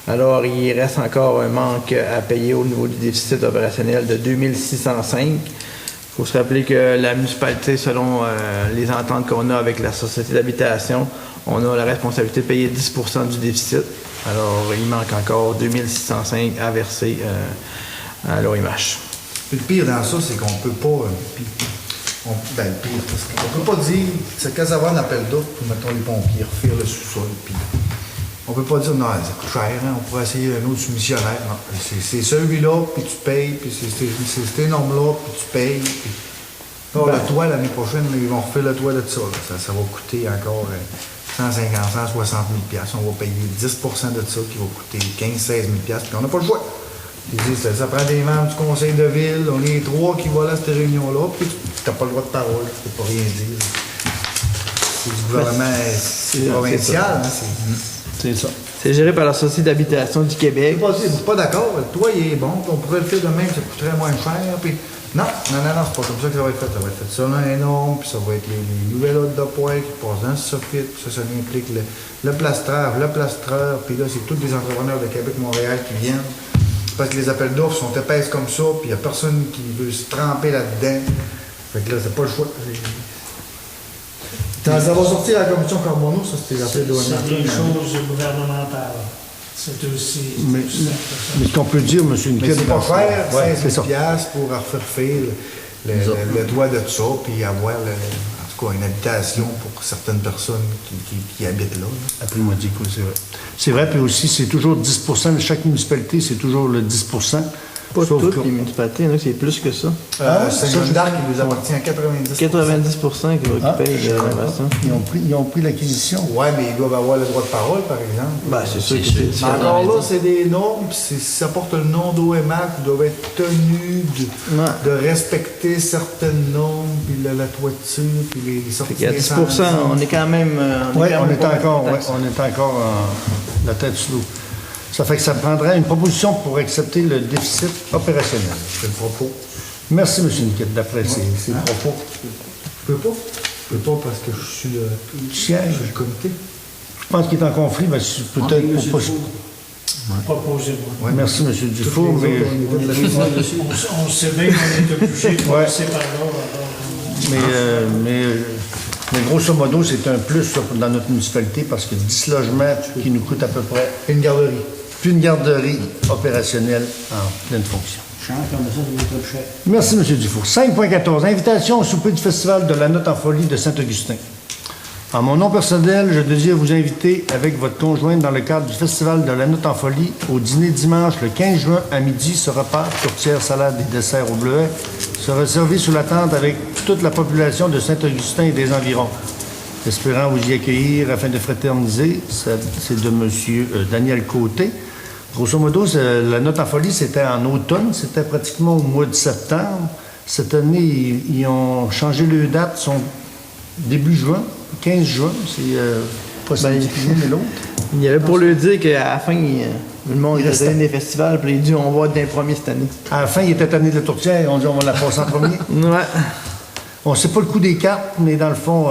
Alors, il reste encore un manque à payer au niveau du déficit opérationnel de 2605. Il faut se rappeler que la municipalité, selon les ententes qu'on a avec la société d'habitation, on a la responsabilité de payer 10% du déficit. Alors, il manque encore 2605 à verser à l'OMH. Le pire dans ça, c'est qu'on ne peut pas... le pire, parce qu'on ne peut pas dire... C'est quand ça va en appel d'offres, mettons les pompiers, refaire le sous-sol, puis... On ne peut pas dire, non, ça coûte cher, hein, on pourrait essayer un autre soumissionnaire. Non, c'est celui-là, puis tu payes, puis c'est cette norme-là, puis tu payes. Puis... Alors, le toit, l'année prochaine, ils vont refaire le toit de ça. Ça va coûter encore 150, 160 000 $. On va payer 10% de ça qui va coûter 15, 16 000 $, puis on n'a pas le choix. Ils disent, ça prend des membres du conseil de ville, on est 3 qui vont là à cette réunion-là, puis tu n'as pas le droit de parole, tu ne peux pas rien dire. C'est du gouvernement provincial, hein, C'est ça. C'est géré par la Société d'habitation du Québec. Je suis pas d'accord. Le toit, il est bon. On pourrait le faire de même, ça coûterait moins cher. Puis Non, c'est pas comme ça que ça va être fait. Ça va être fait selon un nombre, puis ça va être les nouvelles hôtes de poêle qui passent dans ce soffit, puis ça implique le plastreur, puis là, c'est tous des entrepreneurs de Québec, Montréal qui viennent. Parce que les appels d'offres sont épaisses comme ça, puis il n'y a personne qui veut se tremper là-dedans. Fait que là, c'est pas le choix. Quand ça va sortir à la commission Carbonneau, ça, c'était l'appel d'offres. C'est des choses gouvernementales. C'est aussi... Mais ce qu'on peut dire, M. Mais Niquette... c'est pas cher, Ouais, c'est 16 ça. 000 $ pour refaire le doigt de ça, puis avoir, en tout cas, une habitation pour certaines personnes qui habitent là. Après, il m'a dit que c'est vrai. C'est vrai, puis aussi, c'est toujours 10 de chaque municipalité, c'est toujours le 10 Pas sauf toutes que- les municipalités, il y en a qui c'est plus que ça. C'est ça, une je- date qui nous appartient à 90 90% qui payent je la comprends rénovation. pas. Ils ont pris l'acquisition. Ouais, mais ils doivent avoir le droit de parole, par exemple. Ben, c'est sûr C'est que sûr. c'est Mais différent. encore là, c'est des normes, puis si ça porte le nom d'OMAC, ils doivent être tenus Ouais. de respecter certaines normes, puis la toiture, puis les sorties. Fait qu'il y a 10%, on est quand même... Oui, quand on même est pas encore, mal ouais, taxé. on est encore la tête sous l'eau. Ça fait que ça prendrait une proposition pour accepter le déficit opérationnel. C'est le propos. Merci, M. Niquette, d'apprécier. C'est le propos. Je peux pas. Je peux pas parce que je suis Siège. le comité. Je pense qu'il est en conflit, mais peut-être Monsieur pour pas... Dufour. Proposez-moi. Ouais. Merci, M. Dufour, Toutes mais, les autres, on est de la- On sait bien qu'on est obligé de Ouais. passer par là. alors, mais grosso modo, c'est un plus ça, dans notre municipalité parce que 10 logements qui nous coûtent à peu près Une garderie. puis une garderie opérationnelle en pleine fonction. Cher, comme ça, ça va être trop cher. Merci, M. Dufour. 5.14. Invitation au souper du Festival de la Note en folie de Saint-Augustin. En mon nom personnel, je désire vous inviter avec votre conjointe dans le cadre du Festival de la Note en folie au dîner dimanche le 15 juin à midi. Ce repas, tourtière, salade et dessert au bleuet, sera servi sous la tente avec toute la population de Saint-Augustin et des environs. Espérant vous y accueillir afin de fraterniser, c'est de M. Daniel Côté. Grosso modo, la Note en folie, c'était en automne, c'était pratiquement au mois de septembre. Cette année, ils ont changé le date, ils sont début juin, 15 juin, c'est pas samedi qui vient, mais l'autre. Il y avait pour lui dire qu'à la fin, le monde Il restait. faisait des festivals, puis il dit on va être d'un premier cette année. À la fin, il était tanné de la tourtière, on dit on va la passer en premier. Ouais. On ne sait pas le coût des cartes, mais dans le fond,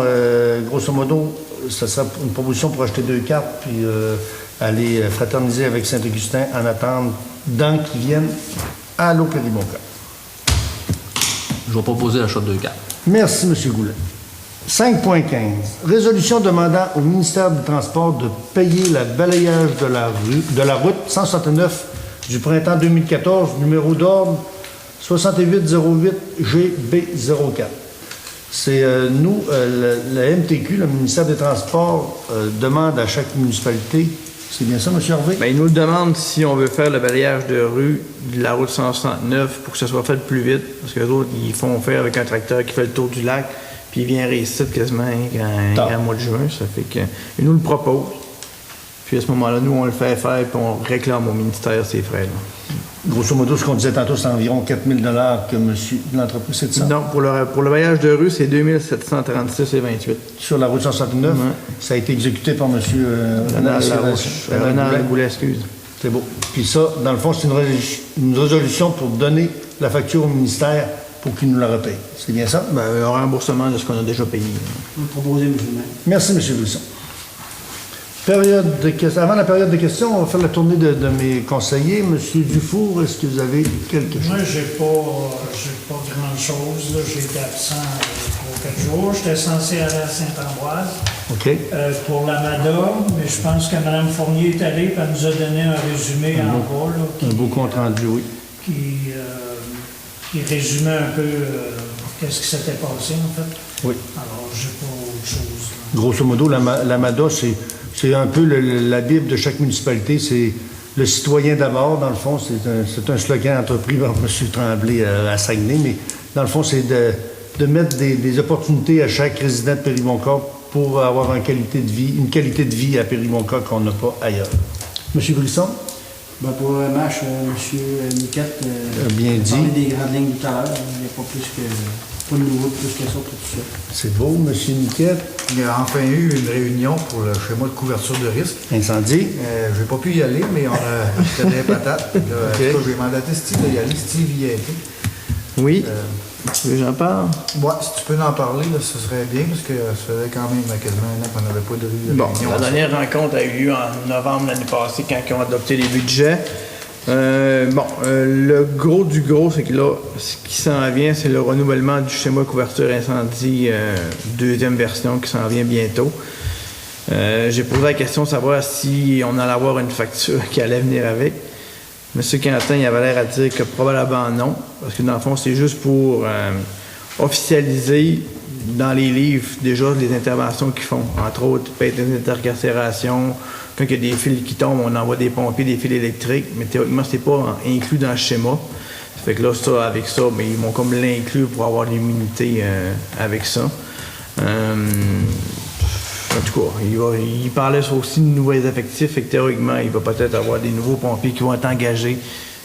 grosso modo, ça sera une proposition pour acheter 2 cartes, puis aller fraterniser avec Saint-Augustin en attendant qu'ils viennent à l'Opéry-Bonca. Je vais proposer l'achat de 2 cartes. Merci, M. Goulet. 5.15. Résolution demandant au ministère du Transport de payer le balayage de la route 169 du printemps 2014, numéro d'ordre 6808-GB04. C'est nous, la MTQ, le ministère des Transports, demande à chaque municipalité, c'est bien ça, M. Hervé? Ben, il nous demande si on veut faire le balayage de rue de la route 169 pour que ça soit fait plus vite. Parce que les autres, ils font faire avec un tracteur qui fait le tour du lac, puis il vient réussir quasiment un mois de juin. Ça fait que. Il nous le propose. Puis à ce moment-là, nous, on le fait faire, puis on réclame au ministère ces frais-là. Grosso modo, ce qu'on disait tantôt, c'est environ 4 000 que l'entreprise, c'est de ça? Donc, pour le balayage de rue, c'est 2736,28. Sur la route 169, Ouais. ça a été exécuté par M. Renard Goulet, excuse. C'est beau. Puis ça, dans le fond, c'est une résolution pour donner la facture au ministère pour qu'il nous la repaye. C'est bien ça? Ben, un remboursement de ce qu'on a déjà payé. Vous proposez, M. le maire. Merci, M. Wilson. Avant la période de questions, on va faire la tournée de mes conseillers. M. Dufour, est-ce que vous avez quelque chose? Moi, j'ai pas grand-chose. Là. J'ai été absent 3-4 jours. J'étais censé aller à Saint-Ambroise OK. pour la MADA, mais je pense que Mme Fournier est allée et elle nous a donné un résumé en bas là, Un beau compte rendu, oui. qui résumait un peu qu'est-ce qui s'était passé, en fait. Oui. Alors, j'ai pas autre chose. Là. Grosso modo, la MADA, c'est un peu la Bible de chaque municipalité. C'est le citoyen d'abord, dans le fond. C'est un slogan entrepris par M. Tremblay à Saguenay, mais dans le fond, c'est de mettre des opportunités à chaque résident de Péribonca pour avoir une qualité de vie à Péribonca qu'on n'a pas ailleurs. M. Brisson? Ben, pour le MH, M. Niquette Bien dit. a parlé des grandes lignes tout à l'heure. Il n'y a pas plus que... Pas de nouveau, plus que ça pour tout ça. C'est beau, M. Niquette. Il y a enfin eu une réunion pour le schéma de couverture de risque. Incendie. Je n'ai pas pu y aller, mais on a fait des patates. Là, en tout cas, j'ai mandaté Steve d'y aller. Steve y a été. Oui. Tu veux que j'en parle? Ouais, si tu peux en parler, là, ce serait bien, parce que ça faisait quand même quasiment un an qu'on n'avait pas de Bon, réunion. la dernière rencontre a eu lieu en novembre l'année passée quand ils ont adopté les budgets. Le gros du gros, c'est que là, ce qui s'en vient, c'est le renouvellement du schéma couverture incendie deuxième version qui s'en vient bientôt. J'ai posé la question de savoir si on allait avoir une facture qui allait venir avec. M. Quentin, il avait l'air à dire que probablement non, parce que dans le fond, c'est juste pour officialiser dans les livres déjà les interventions qu'ils font. Entre autres, peut-être des intercarcérations. Quand il y a des fils qui tombent, on envoie des pompiers, des fils électriques, mais théoriquement, c'est pas inclus dans le schéma. Ça fait que là, avec ça, mais ils vont comme l'inclure pour avoir l'immunité avec ça. En tout cas, il parlait aussi de nouveaux effectifs, fait que théoriquement, il va peut-être avoir des nouveaux pompiers qui vont être engagés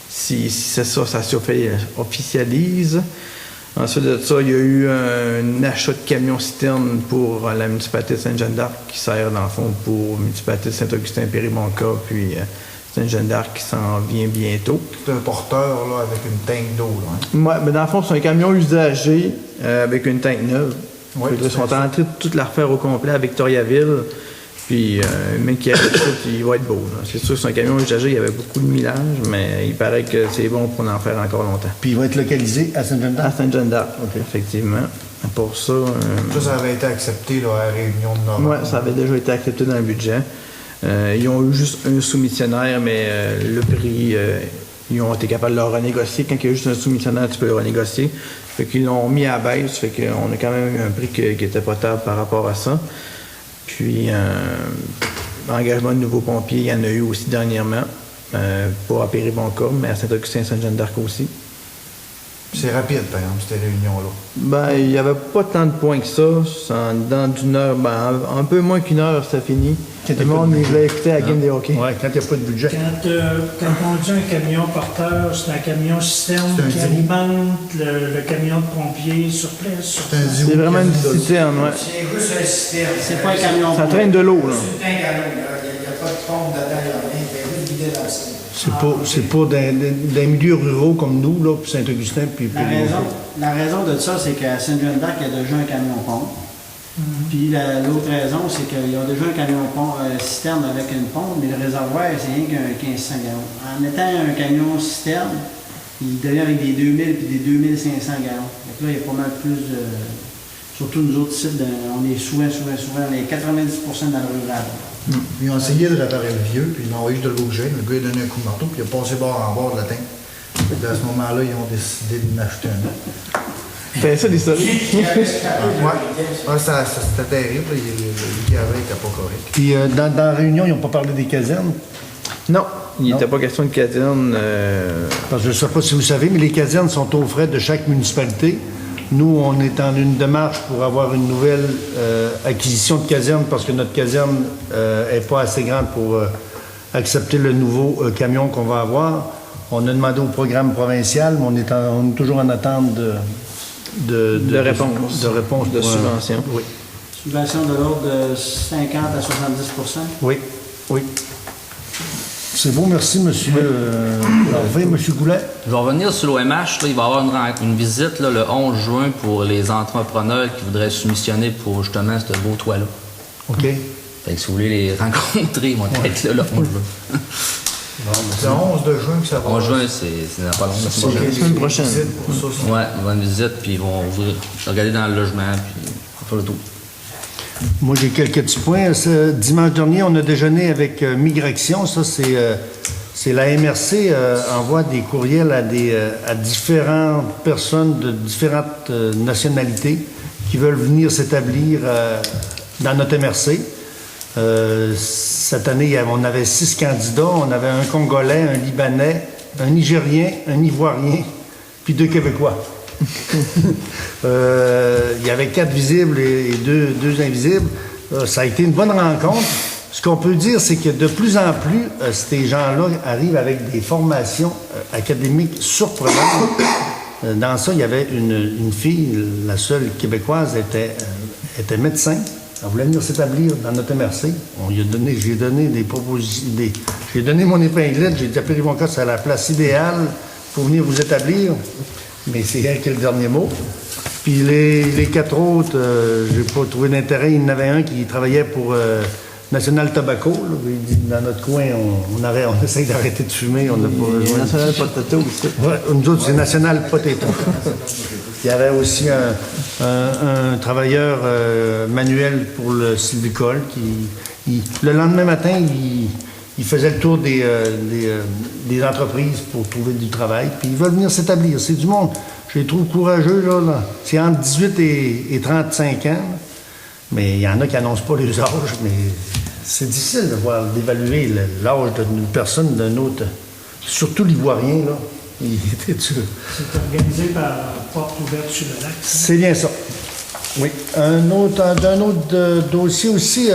si ça s'officialise. Ensuite de ça, il y a eu un achat de camions-citernes pour la municipalité de Sainte-Jeanne-d'Arc qui sert dans le fond pour la municipalité de Saint-Augustin-Périmonca, puis Sainte-Jeanne-d'Arc qui s'en vient bientôt. C'est un porteur là, avec une tank d'eau. Là, hein? Ouais, mais dans le fond, c'est un camion usagé avec une tank neuve. Ouais, Ils sont en train de toute la refaire au complet à Victoriaville. Puis, même qui achète ça, il va être beau. Là. C'est sûr que c'est un camion usagé, il y avait beaucoup de millage, mais il paraît que c'est bon pour en faire encore longtemps. Puis il va être localisé à Sainte-Jeanne-d'Arc? À Sainte-Jeanne-d'Arc, effectivement. Pour ça... Ça avait été accepté là, à la réunion de novembre. Oui, ça avait déjà été accepté dans le budget. Ils ont eu juste un soumissionnaire, mais le prix, ils ont été capables de le renégocier. Quand il y a juste un soumissionnaire, tu peux le renégocier. Fait qu'ils l'ont mis à baisse, fait qu'on a quand même eu un prix qui était potable par rapport à ça. Puis, engagement de nouveaux pompiers, il y en a eu aussi dernièrement, pas à Péribonca, mais à Saint-Augustin et Sainte-Jeanne-d'Arc aussi. C'est rapide, par exemple, cette réunion-là. Ben, il n'y avait pas tant de points que ça. Dans d'une heure, un peu moins qu'une heure, ça finit. Tout le monde voulait écouter la game des hockey. Oui, quand il n'y a pas de budget. Quand on dit un camion porteur, c'est un camion citerne qui alimente le camion de pompiers sur place. C'est vraiment une citerne, ouais. C'est juste un citerne. C'est pas un camion. Ça traîne de l'eau, là. C'est un galon, là. Il n'y a pas de pompe dedans, il n'y a rien. Il fait juste vider dans le ciel. C'est pas dans les milieux ruraux comme nous, là, puis Saint-Augustin, puis La raison de ça, c'est qu'à Sainte-Jeanne-d'Arc, il y a déjà un camion-pompe. Puis l'autre raison, c'est qu'ils ont déjà un camion-pompe citerne avec une pompe, mais le réservoir, c'est rien qu'un 1500 gallons. En mettant un camion citerne, il devient avec des 2000 puis des 2500 gallons. Donc là, il y a pas mal plus de... Surtout nous autres sites, on est souvent, on est 90% dans le rural. Ils ont essayé de réparer le vieux, puis ils l'ont envoyé de l'eau gêne. Le gars a donné un coup de marteau, puis il a passé bord en bord de la tank. Puis à ce moment-là, ils ont décidé de m'acheter un autre. Fait ça, des solides. Ouais, c'était terrible. Le qui avait n'était pas correct. Puis dans la réunion, ils n'ont pas parlé des casernes. Non, il n'était pas question de caserne. Parce que je ne sais pas si vous savez, mais les casernes sont aux frais de chaque municipalité. Nous, on est en une démarche pour avoir une nouvelle acquisition de caserne parce que notre caserne n'est pas assez grande pour accepter le nouveau camion qu'on va avoir. On a demandé au programme provincial, mais on est toujours en attente de réponse. De subvention. Oui. Subvention de l'ordre de 50 à 70 Oui. C'est beau, merci, M. Harvey. M. Goulet. Je vais revenir sur l'OMH. Là, il va y avoir une visite là, le 11 juin pour les entrepreneurs qui voudraient soumissionner pour justement ce beau toit-là. OK. Fait que si vous voulez les rencontrer, ils vont être là le 11 juin. C'est le 11 de juin que ça va. 11 juin, c'est dans pas long. C'est la semaine prochaine. Pour ça, ça. Ouais, ils vont une visite, puis ils vont ouvrir, regarder dans le logement, puis on va faire le tour. Moi, j'ai quelques petits points. Ce dimanche dernier, on a déjeuné avec Migration. Ça, c'est la MRC envoie des courriels à différentes personnes de différentes nationalités qui veulent venir s'établir dans notre MRC. Cette année, on avait 6 candidats. On avait un Congolais, un Libanais, un Nigérien, un Ivoirien, puis 2 Québécois. Il y avait 4 visibles et 2 invisibles. Ça a été une bonne rencontre. Ce qu'on peut dire, c'est que de plus en plus, ces gens-là arrivent avec des formations académiques surprenantes. Dans ça, il y avait une fille, la seule québécoise, était médecin. Elle voulait venir s'établir dans notre MRC. J'ai donné des propositions. J'ai donné mon épinglette. J'ai dit à Péribonca, c'est la place idéale pour venir vous établir. mais c'est elle qui a le dernier mot. Puis les 4 autres, j'ai pas trouvé d'intérêt. Il y en avait un qui travaillait pour National Tobacco. Là. Il dit, dans notre coin, on essaye d'arrêter de fumer. On n'a pas besoin. National Potato aussi. Ouais, nous autres, c'est National Potato. Il y avait aussi un travailleur manuel pour le sylvicole qui, le lendemain matin, il faisait le tour des entreprises pour trouver du travail. Puis ils veulent venir s'établir. C'est du monde. Je les trouve courageux. Là. C'est entre 18 et 35 ans. Là. Mais il y en a qui n'annoncent pas les âges. Mais c'est difficile d'évaluer l'âge d'une personne d'un autre. Surtout l'Ivoirien, là. Il était sûr. C'est organisé par Porte ouverte sur le lac. C'est bien ça. Oui. D'un autre dossier aussi,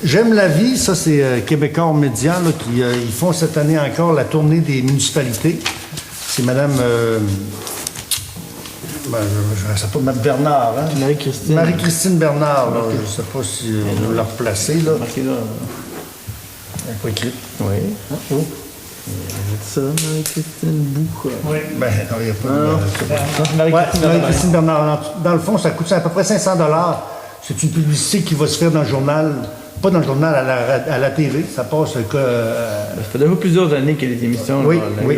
J'aime la vie, ça c'est Québécois Média là, qui ils font cette année encore la tournée des municipalités. C'est Madame je ne sais pas, Mme Bernard, hein? Marie-Christine. Marie-Christine Bernard, là. Je ne sais pas si vous la replacez, là. Marqué là. Elle n'est pas écrite. Oui. Oh. Ça, Marie-Christine Bou. Oui. Ben, non, il n'y a pas de... Marie-Christine Marie-Christine Bernard. Dans le fond, ça coûte à peu près 500 $. C'est une publicité qui va se faire dans le journal, pas dans le journal, à la TV. Ça passe que... Ça fait déjà plusieurs années qu'il y a des émissions, oui, là, oui.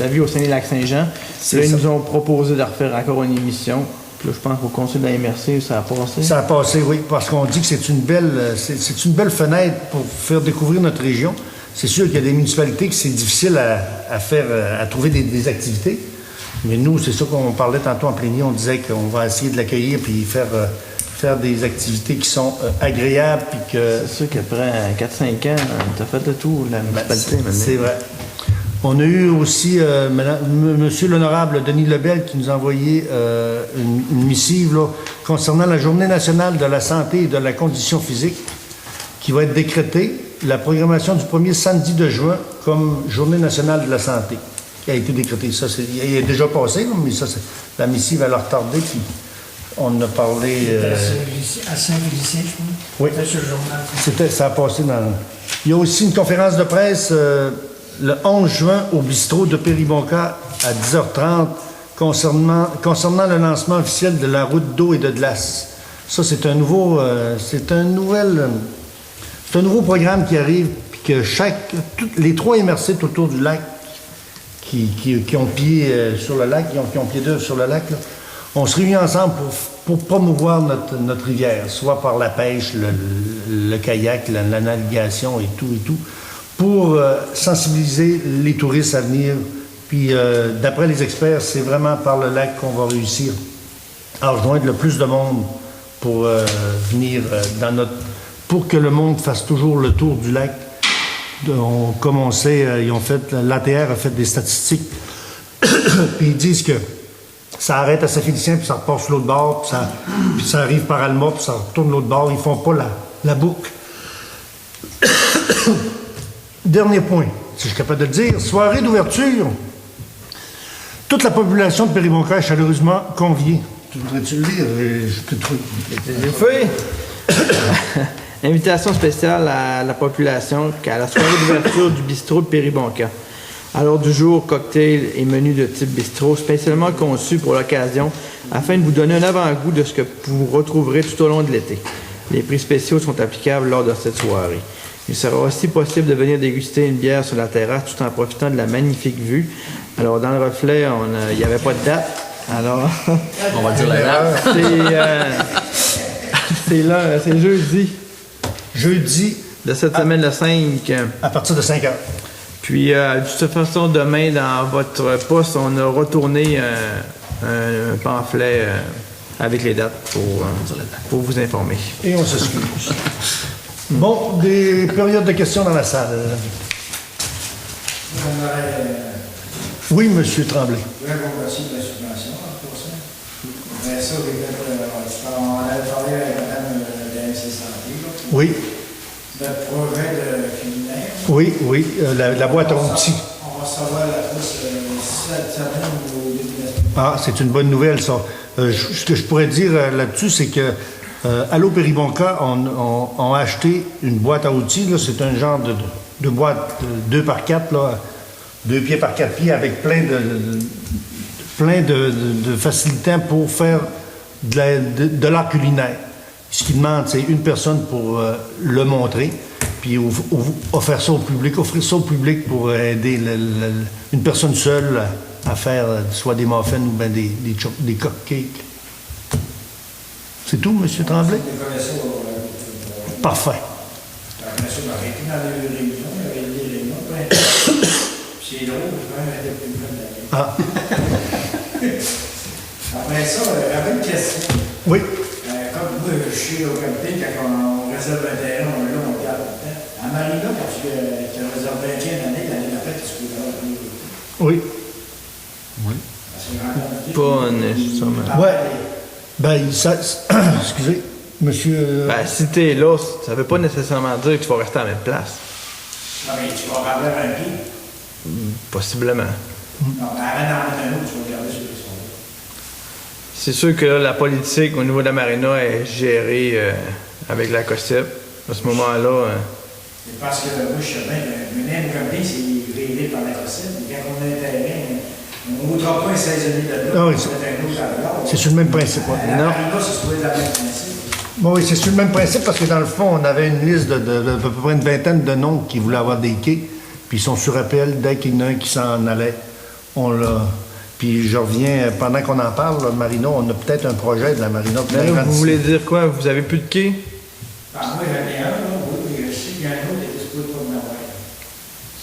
La vie au Saguenay-Lac-Saint-Jean. Là, ils nous ont proposé de refaire encore une émission. Puis là, je pense qu'au conseil de la MRC, ça a passé. Ça a passé, oui, parce qu'on dit que c'est une belle fenêtre pour faire découvrir notre région. C'est sûr qu'il y a des municipalités que c'est difficile à trouver des activités. Mais nous, c'est ça qu'on parlait tantôt en plénier. On disait qu'on va essayer de l'accueillir puis faire des activités qui sont agréables. Puis que... C'est sûr qu'après 4-5 ans, tu as fait le tour de la municipalité. C'est vrai. On a eu aussi Monsieur l'honorable Denis Lebel qui nous a envoyé une missive là, concernant la Journée nationale de la santé et de la condition physique qui va être décrétée, la programmation du premier samedi de juin comme Journée nationale de la santé. Qui a été décrétée. Ça, il est déjà passé, mais ça, la missive elle a retardé, puis on en a parlé... À Saint-Félicien, je crois. Oui. C'était sur le journal. Ça a passé dans... Il y a aussi une conférence de presse le 11 juin au bistrot de Péribonka à 10h30 concernant le lancement officiel de la route d'eau et de glace. Ça, c'est un nouveau programme qui arrive, puis que les 3 MRC autour du lac qui ont pied sur le lac, qui ont pied d'œuvre sur le lac, là, on se réunit ensemble pour promouvoir notre rivière, soit par la pêche, le kayak, la navigation et tout, pour sensibiliser les touristes à venir. Puis, d'après les experts, c'est vraiment par le lac qu'on va réussir à rejoindre le plus de monde pour venir pour que le monde fasse toujours le tour du lac. Comme on sait, l'ATR a fait des statistiques, puis ils disent que ça arrête à Saint-Félicien, puis ça repart sur l'autre bord, puis ça arrive par Alma, puis ça retourne l'autre bord. Ils font pas la boucle. Dernier point, si je suis capable de le dire, soirée d'ouverture. Toute la population de Péribonka est chaleureusement conviée. Tu voudrais-tu le lire? Je peux trouver. J'ai fait. Invitation spéciale à la population à la soirée d'ouverture du bistrot de Péribonka. À l'ordre du jour, cocktail et menu de type bistrot spécialement conçu pour l'occasion afin de vous donner un avant-goût de ce que vous retrouverez tout au long de l'été. Les prix spéciaux sont applicables lors de cette soirée. Il sera aussi possible de venir déguster une bière sur la terrasse tout en profitant de la magnifique vue. Alors, dans le reflet, il n'y avait pas de date. Alors, On va dire la date. c'est jeudi Jeudi, de cette semaine, le 5. à partir de 5 heures. Puis, de toute façon, demain, dans votre poste, on a retourné un pamphlet avec les dates pour vous informer. Et on s'excuse. Bon, des périodes de questions dans la salle. Oui, M. Tremblay. Je voudrais qu'on reçoive de la subvention pour ça. Mais ça, on avait parlé avec Mme de la MC Santé. Oui, Notre projet de culinaire. oui, la boîte à outils. On va savoir la pousse cette semaine ou au début de la semaine. Ah, c'est une bonne nouvelle, ça. Ce que je pourrais dire là-dessus, c'est que Allo Péribonka ont acheté une boîte à outils. Là, c'est un genre de boîte 2 par 4, là, 2 pieds par 4 pieds, avec plein plein de facilitants pour faire de l'art culinaire. Ce qu'ils demandent, c'est une personne pour le montrer, puis offrir ça au public pour aider une personne seule à faire soit des muffins ou bien des cupcakes. C'est tout, M. Tremblay? Parfait. C'est drôle, je vais mettre plus jeune. Ah, Après ça, j'avais une question. oui. Comme moi, je suis au camping, quand on réserve un terrain, on regarde le temps. À Marina, quand tu as réservé un bien l'année d'après, tu peux avoir un Oui. Pas nécessairement. Ouais. Ben, ça, excusez, monsieur. Ben, si t'es là, ça veut pas nécessairement dire que tu vas rester à la même place. Non, mais tu vas avoir un pied. Possiblement. Non, mais avant d'en mettre un autre, tu vas regarder ceux qui sont là. C'est sûr que là, la politique au niveau de la marina est gérée avec la COSEP. À ce moment-là, C'est parce que moi, je sais bien que le même camping, c'est réglé par la recette. Mais quand on a un terrain, on ne voudra pas un 16 000 de là, Ah oui, on va mettre un autre à l'heure. C'est sur le même principe. Ouais. La Non. marina, c'est supposé être le même principe. Bon, oui, c'est sur le même principe parce que dans le fond, on avait une liste de à peu près une vingtaine de noms qui voulaient avoir des quais, puis ils sont sur appel dès qu'il y en a un qui s'en allait. On l'a. Puis je reviens, pendant qu'on en parle, là, Marina, on a peut-être un projet de la Marina. mais là, vous voulez dire quoi? Vous avez plus de quai? Moi, j'en ai un, là, oui, mais je sais qu'il y a un autre qui était supposé pas me l'envoyer.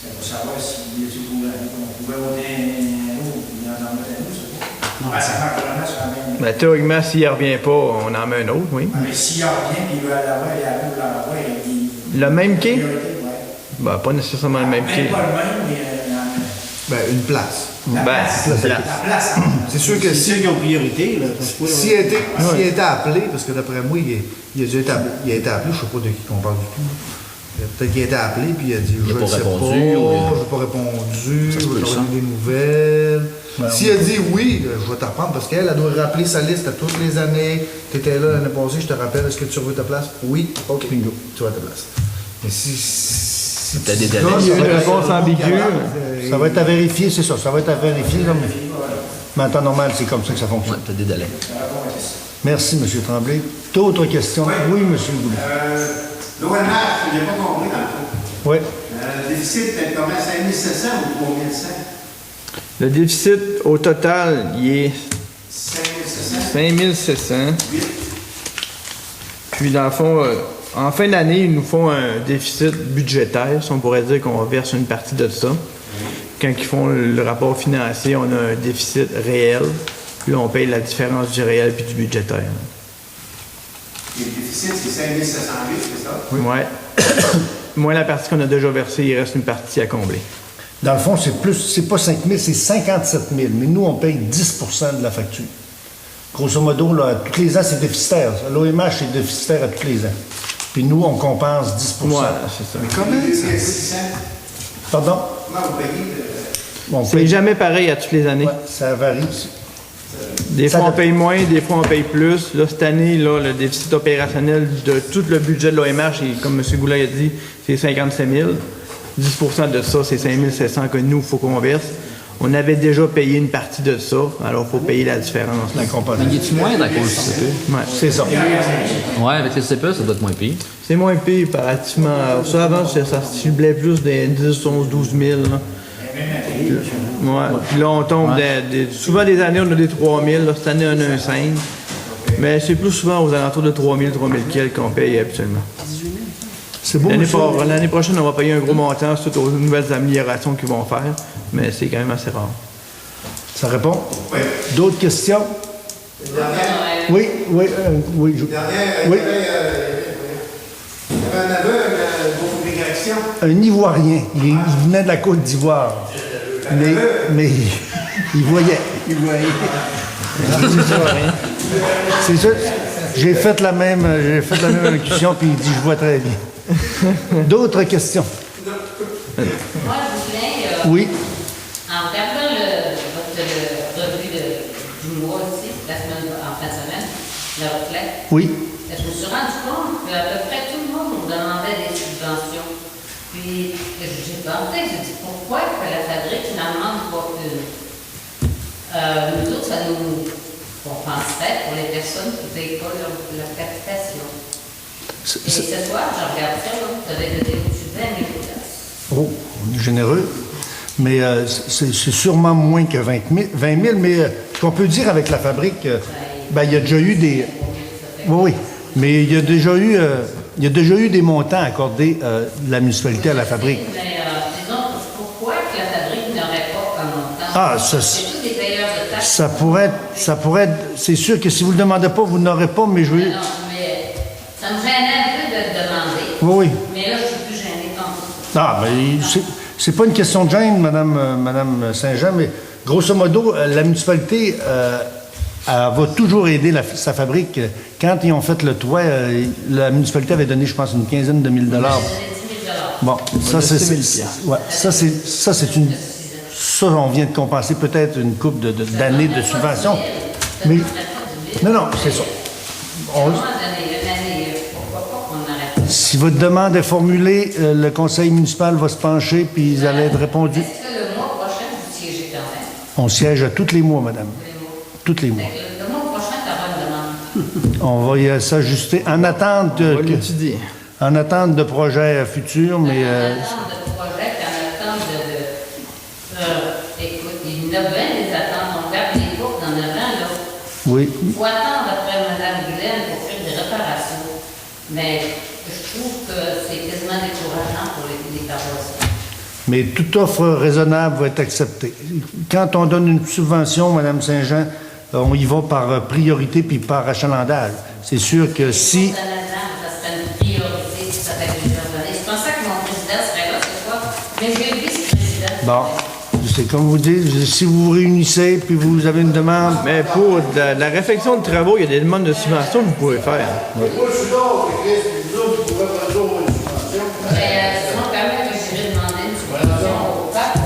C'est pour savoir s'il est couvert. On pouvait ôter un autre, puis en mettre un autre, c'est pas. Ça fait vraiment sur la même. Ben, théoriquement, s'il ne revient pas, on en met un autre, oui. Mais s'il revient, puis il veut l'avoir, il a pu l'avoir, Le même quai? Ouais. Ben, pas nécessairement le même quai. Même pas le même, mais Ben, une place. la Ben, place. La place. C'est sûr que C'est si, ceux qui ont priorité, là. s'il a été appelé, parce que d'après moi, il a déjà été appelé, je ne sais pas de qui on parle du tout. Peut-être qu'il a été appelé, puis il a dit Il a je pas ne sais pas, répondu, je ou- n'ai pas répondu, Ça se je peut, vais te ça. donner des nouvelles. Ben, S'il a dit oui, je vais te reprendre, parce qu'elle doit rappeler sa liste à toutes les années. Tu étais là l'année passée, je te rappelle, est-ce que tu veux ta place? Oui, ok, bingo, tu vas à ta place. Mais si T'as des délais. il y a une réponse ambiguë. Ça va être à vérifier, c'est ça. Ça va être à vérifier. Là, mais en temps normal, c'est comme ça que ça Ouais, fonctionne. t'as des délais. Merci, M. Tremblay. D'autres questions? Oui, M. Goulet. L'OMR, je n'ai pas compris dans le fond. Oui. Le déficit était combien? 5 700 ou 3 100? Le déficit au total, il est 5 700? 5700. Oui. Puis, dans le fond, en fin d'année, ils nous font un déficit budgétaire. Si on pourrait dire qu'on verse une partie de ça. Quand ils font le rapport financier, on a un déficit réel. Puis là, on paye la différence du réel puis du budgétaire. Et le déficit, c'est 5 708, c'est ça? Ouais. Moins la partie qu'on a déjà versée, il reste une partie à combler. Dans le fond, c'est pas 5 000, c'est 57 000. Mais nous, on paye 10 de la facture. Grosso modo, là, tous les ans, c'est déficitaire. L'OMH, c'est déficitaire à tous les ans. Puis nous, on compense 10 Ouais, c'est ça. comment ça? 600? Pardon? Comment vous payez? On C'est paye. jamais pareil à toutes les années. Ouais, ça varie. Des Ça fois, on dépend. paye moins, des fois, on paye plus. Là, cette année, là, le déficit opérationnel de tout le budget de l'OMH, et comme M. Goulet a dit, c'est 57 000. 10 de ça, c'est 5 700 que nous, il faut qu'on verse. On avait déjà payé une partie de ça, alors il faut payer la différence. La Mais compagnie. il est-tu moins à cause du CP? Ouais. C'est ça. Ouais, avec le CPE, ça doit être moins pire. C'est moins pire, comparativement. Ça, avant, ça ciblait plus des 10, 11, 12 000. Là. Ouais. Puis là, on tombe souvent des années, on a des 3 000. Là, cette année, on a un 5. Mais c'est plus souvent aux alentours de 3 000, 3 000 quelques qu'on paye habituellement. C'est beau, L'année monsieur. l'année prochaine, on va payer un gros montant suite aux nouvelles améliorations qu'ils vont faire, mais c'est quand même assez rare. Ça répond? D'autres questions? Oui, oui, oui. Oui. Il y avait un aveugle pour l'immigration. Un Ivoirien. Il venait de la Côte d'Ivoire. Mais il voyait. Il voyait. C'est ça. J'ai fait la même allocution, puis il dit, je vois très bien. D'autres questions? Moi, je voulais, Oui. en regardant votre revue du mois ici, la semaine, en fin de semaine, le reflet, Oui. je me suis rendu compte qu'à peu près tout le monde nous demandait des subventions. Puis j'ai pensé, j'ai dit pourquoi que la fabrique n'en demande pas une? Nous autres, ça nous compenserait pour les personnes qui ne payent pas leur capitation. Et ce soir, je regarde ça, tu avais donné au-dessus de 20 000 $. Oh, on est généreux. Mais c'est sûrement moins que 20 000, mais ce qu'on peut dire avec la fabrique, ben, il y a déjà eu des... Oui, mais il y a déjà eu des montants accordés de la municipalité à la fabrique. Mais disons, pourquoi que la fabrique n'aurait pas un montant? Ah, c'est tous des payeurs de taxes. ça pourrait être... C'est sûr que si vous ne le demandez pas, vous n'aurez pas, mais je veux... Non, mais ça me gênait un peu de le demander. Oui, oui. Mais là, je suis plus gênée tant que Ah, mais c'est pas une question de gêne, Madame Saint-Jean, mais grosso modo, la municipalité elle va toujours aider sa fabrique. Quand ils ont fait le toit, la municipalité avait donné, je pense, une quinzaine de mille dollars. Bon, ça, c'est une... Ça, on vient de compenser peut-être une couple d'années de subvention. Mais, non, c'est ça. Si votre demande est formulée, le conseil municipal va se pencher puis ils allaient être répondus. Est-ce que le mois prochain, vous siégez quand même? On siège tous les mois, madame. Tous les mois. Le mois prochain, tu auras une demande. On va y s'ajuster en attente On va l'étudier. en attente de projets futurs, mais... En attente de projet, puis en attente écoute, il y en a bien des attentes. On regarde les cours dans 9 ans, là. oui. Il faut attendre après Mme Guylaine pour faire des réparations. Mais je trouve que c'est quasiment décourageant pour les paroissiens. Mais toute offre raisonnable va être acceptée. Quand on donne une subvention, Mme Saint-Jean, on y va par priorité puis par achalandage. C'est sûr que si... Ça serait une priorité si ça fait plusieurs années. Je pensais que mon président serait là ce soir, mais j'ai le vice-président. Bon, c'est comme vous dites, si vous vous réunissez puis vous avez une demande... Mais pour la réflexion de travaux, il y a des demandes de subvention que vous pouvez faire. Oui. Mais sinon, quand même que j'irai demander une subvention au pape.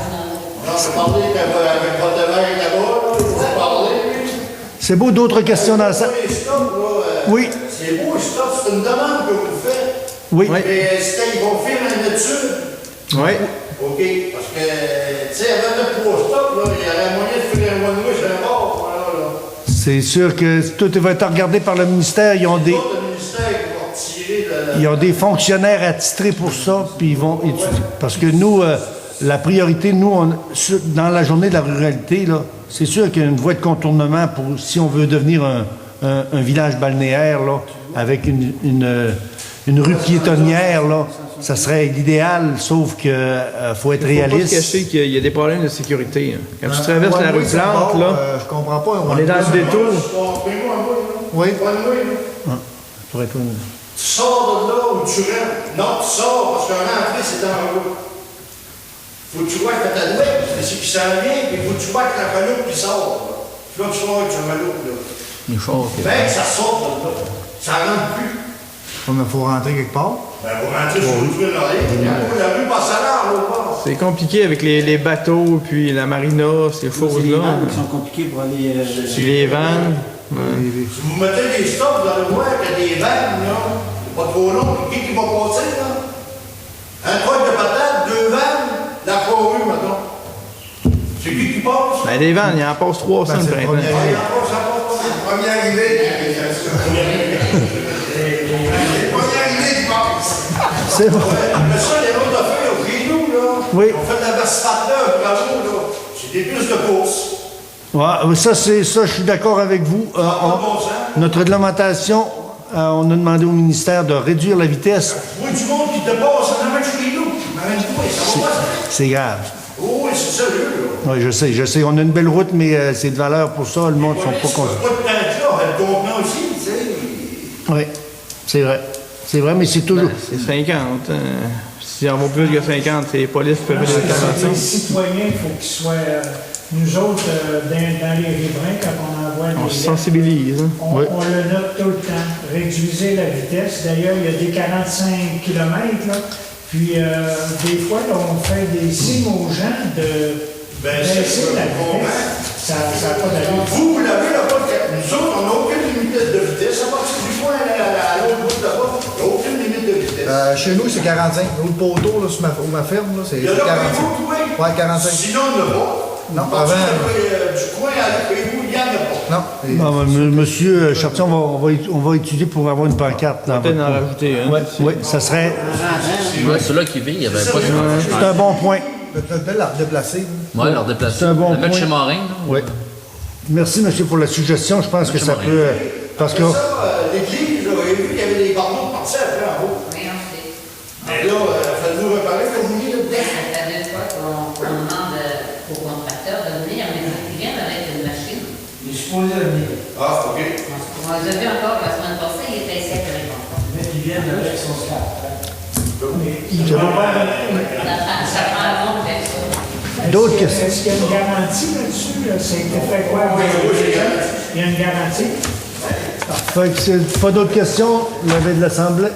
C'est beau, d'autres questions dans ça? Oui. C'est beau, stop, c'est une demande que vous faites. Oui. Oui. Mais est-ce qu'ils vont faire une étude? Oui. OK, parce que, tu sais, avec le 3 stop, là, il y aurait moyen de faire un one-way sur un bord, là. C'est sûr que tout va être regardé par le ministère. Ils ont des... Le ministère qui va retirer Ils ont des fonctionnaires attitrés pour ça, puis ils vont étudier. Parce que nous, la priorité, nous, dans la journée de la ruralité, là, c'est sûr qu'il y a une voie de contournement pour si on veut devenir un village balnéaire, là, avec une rue piétonnière, là, ça serait l'idéal, sauf que faut être Il ne faut pas réaliste. se cacher qu'il y a des problèmes de sécurité. Hein. Quand tu traverses la rue Plante, là, je comprends pas. on est dans le détour. Oui. Tu Pour être honnête. sors de là ou tu rentres. Non, tu sors parce qu'un entrée, c'est en route. Faut que tu vois que ta douette, c'est qui s'en vient, puis faut que tu vois que la reloupe qui sort. Là, tu vois que tu as ma loupe, là. Les choses. Ben, ça sort de là. Ça rentre plus. Il faut rentrer quelque part. Ben, vous rentrez sur le rue de la rue passe à l'art, l'autre bord. C'est compliqué avec les bateaux, puis la marina, ces C'est les choses-là. vannes qui sont compliquées pour aller... Puis les vannes. Si vous mettez des stops, vous allez voir qu'il y a des vannes, là. C'est pas trop long. Qui va passer, là? Un truc de patate, 2 vannes, la Croix-Rue, maintenant. C'est qui passe? Ben, les vannes, il en passe 300 Ben, le c'est le printemps. premier. Ah, il en passe, ça passe pas. C'est le premier arrivé. C'est le premier arrivé qui passe. C'est bon. Mais ça, les autres affaires, au prix nous, là. Oui. On fait de la versateur, bravo, là. C'est des bus de course. Ouais, ça, je suis d'accord avec vous. Notre réglementation, on a demandé au ministère de réduire la vitesse. Oui, du monde qui te passe, ça n'amène chez nous. Ça va pas, ça. C'est grave. Oh, oui, c'est sérieux, là. Oui, je sais. On a une belle route, mais c'est de valeur pour ça. Le monde ne sont pas contents. Pas de temps là, le contenant aussi, tu sais. Oui, c'est vrai. C'est vrai, mais c'est toujours... C'est 50. Si on va plus que 50, c'est les polices qui peuvent faire des Les interventions. citoyens, il faut qu'ils soient, nous autres, dans les riverains, quand on envoie On des se lettres, sensibilise. Hein. on le note tout le temps. Réduisez la vitesse. D'ailleurs, il y a des 45 km, là. Puis, des fois, là, on fait des signes aux gens de baisser la vitesse. Ça n'a pas d'allure. Vous l'avez là-bas, nous autres, on n'a aucune limite de vitesse. À partir du point à l'autre bout là-bas, il n'y a aucune limite de vitesse. Chez nous, c'est 45. L'autre poteau, là, sur ma ferme, là, c'est Il y a là, 45. vous, oui. Ouais, 45. Sinon, on ne l'a pas. Non, Parce que, avant. du coin, allez-vous, il y en a pas. Non. Non, monsieur Chartier, on va étudier pour avoir une pancarte dans Peut-être votre en coin. rajouter une. Oui, ça serait... Ouais, ceux-là qui vivent, il n'y avait pas de... C'est un bon point. Peut-être la redéplacer. Ouais, leur déplacer. C'est un bon La mettre point. chez Morin, là. Oui. Merci, monsieur, pour la suggestion. Je pense que ça peut... Parce que... Ça, l'église, j'avais vu qu'il y avait des bardeaux partis après en haut. Oui, on sait. Mais là, faites-vous réparer comme vous dites, là. Ça fait 2 fois qu'on demande au contracteur de venir, mais il vient avec une machine. Il est supposé venir. Ah, OK. On les a vus encore la semaine passée, il était ici avec moi. Mais il vient avec son scap. Ça prend un bon personne. D'autres questions? Est-ce qu'il y a une garantie là-dessus? Là? Ça a été fait quoi? Il y a une garantie? Fait que c'est pas d'autres questions. Levé de l'Assemblée.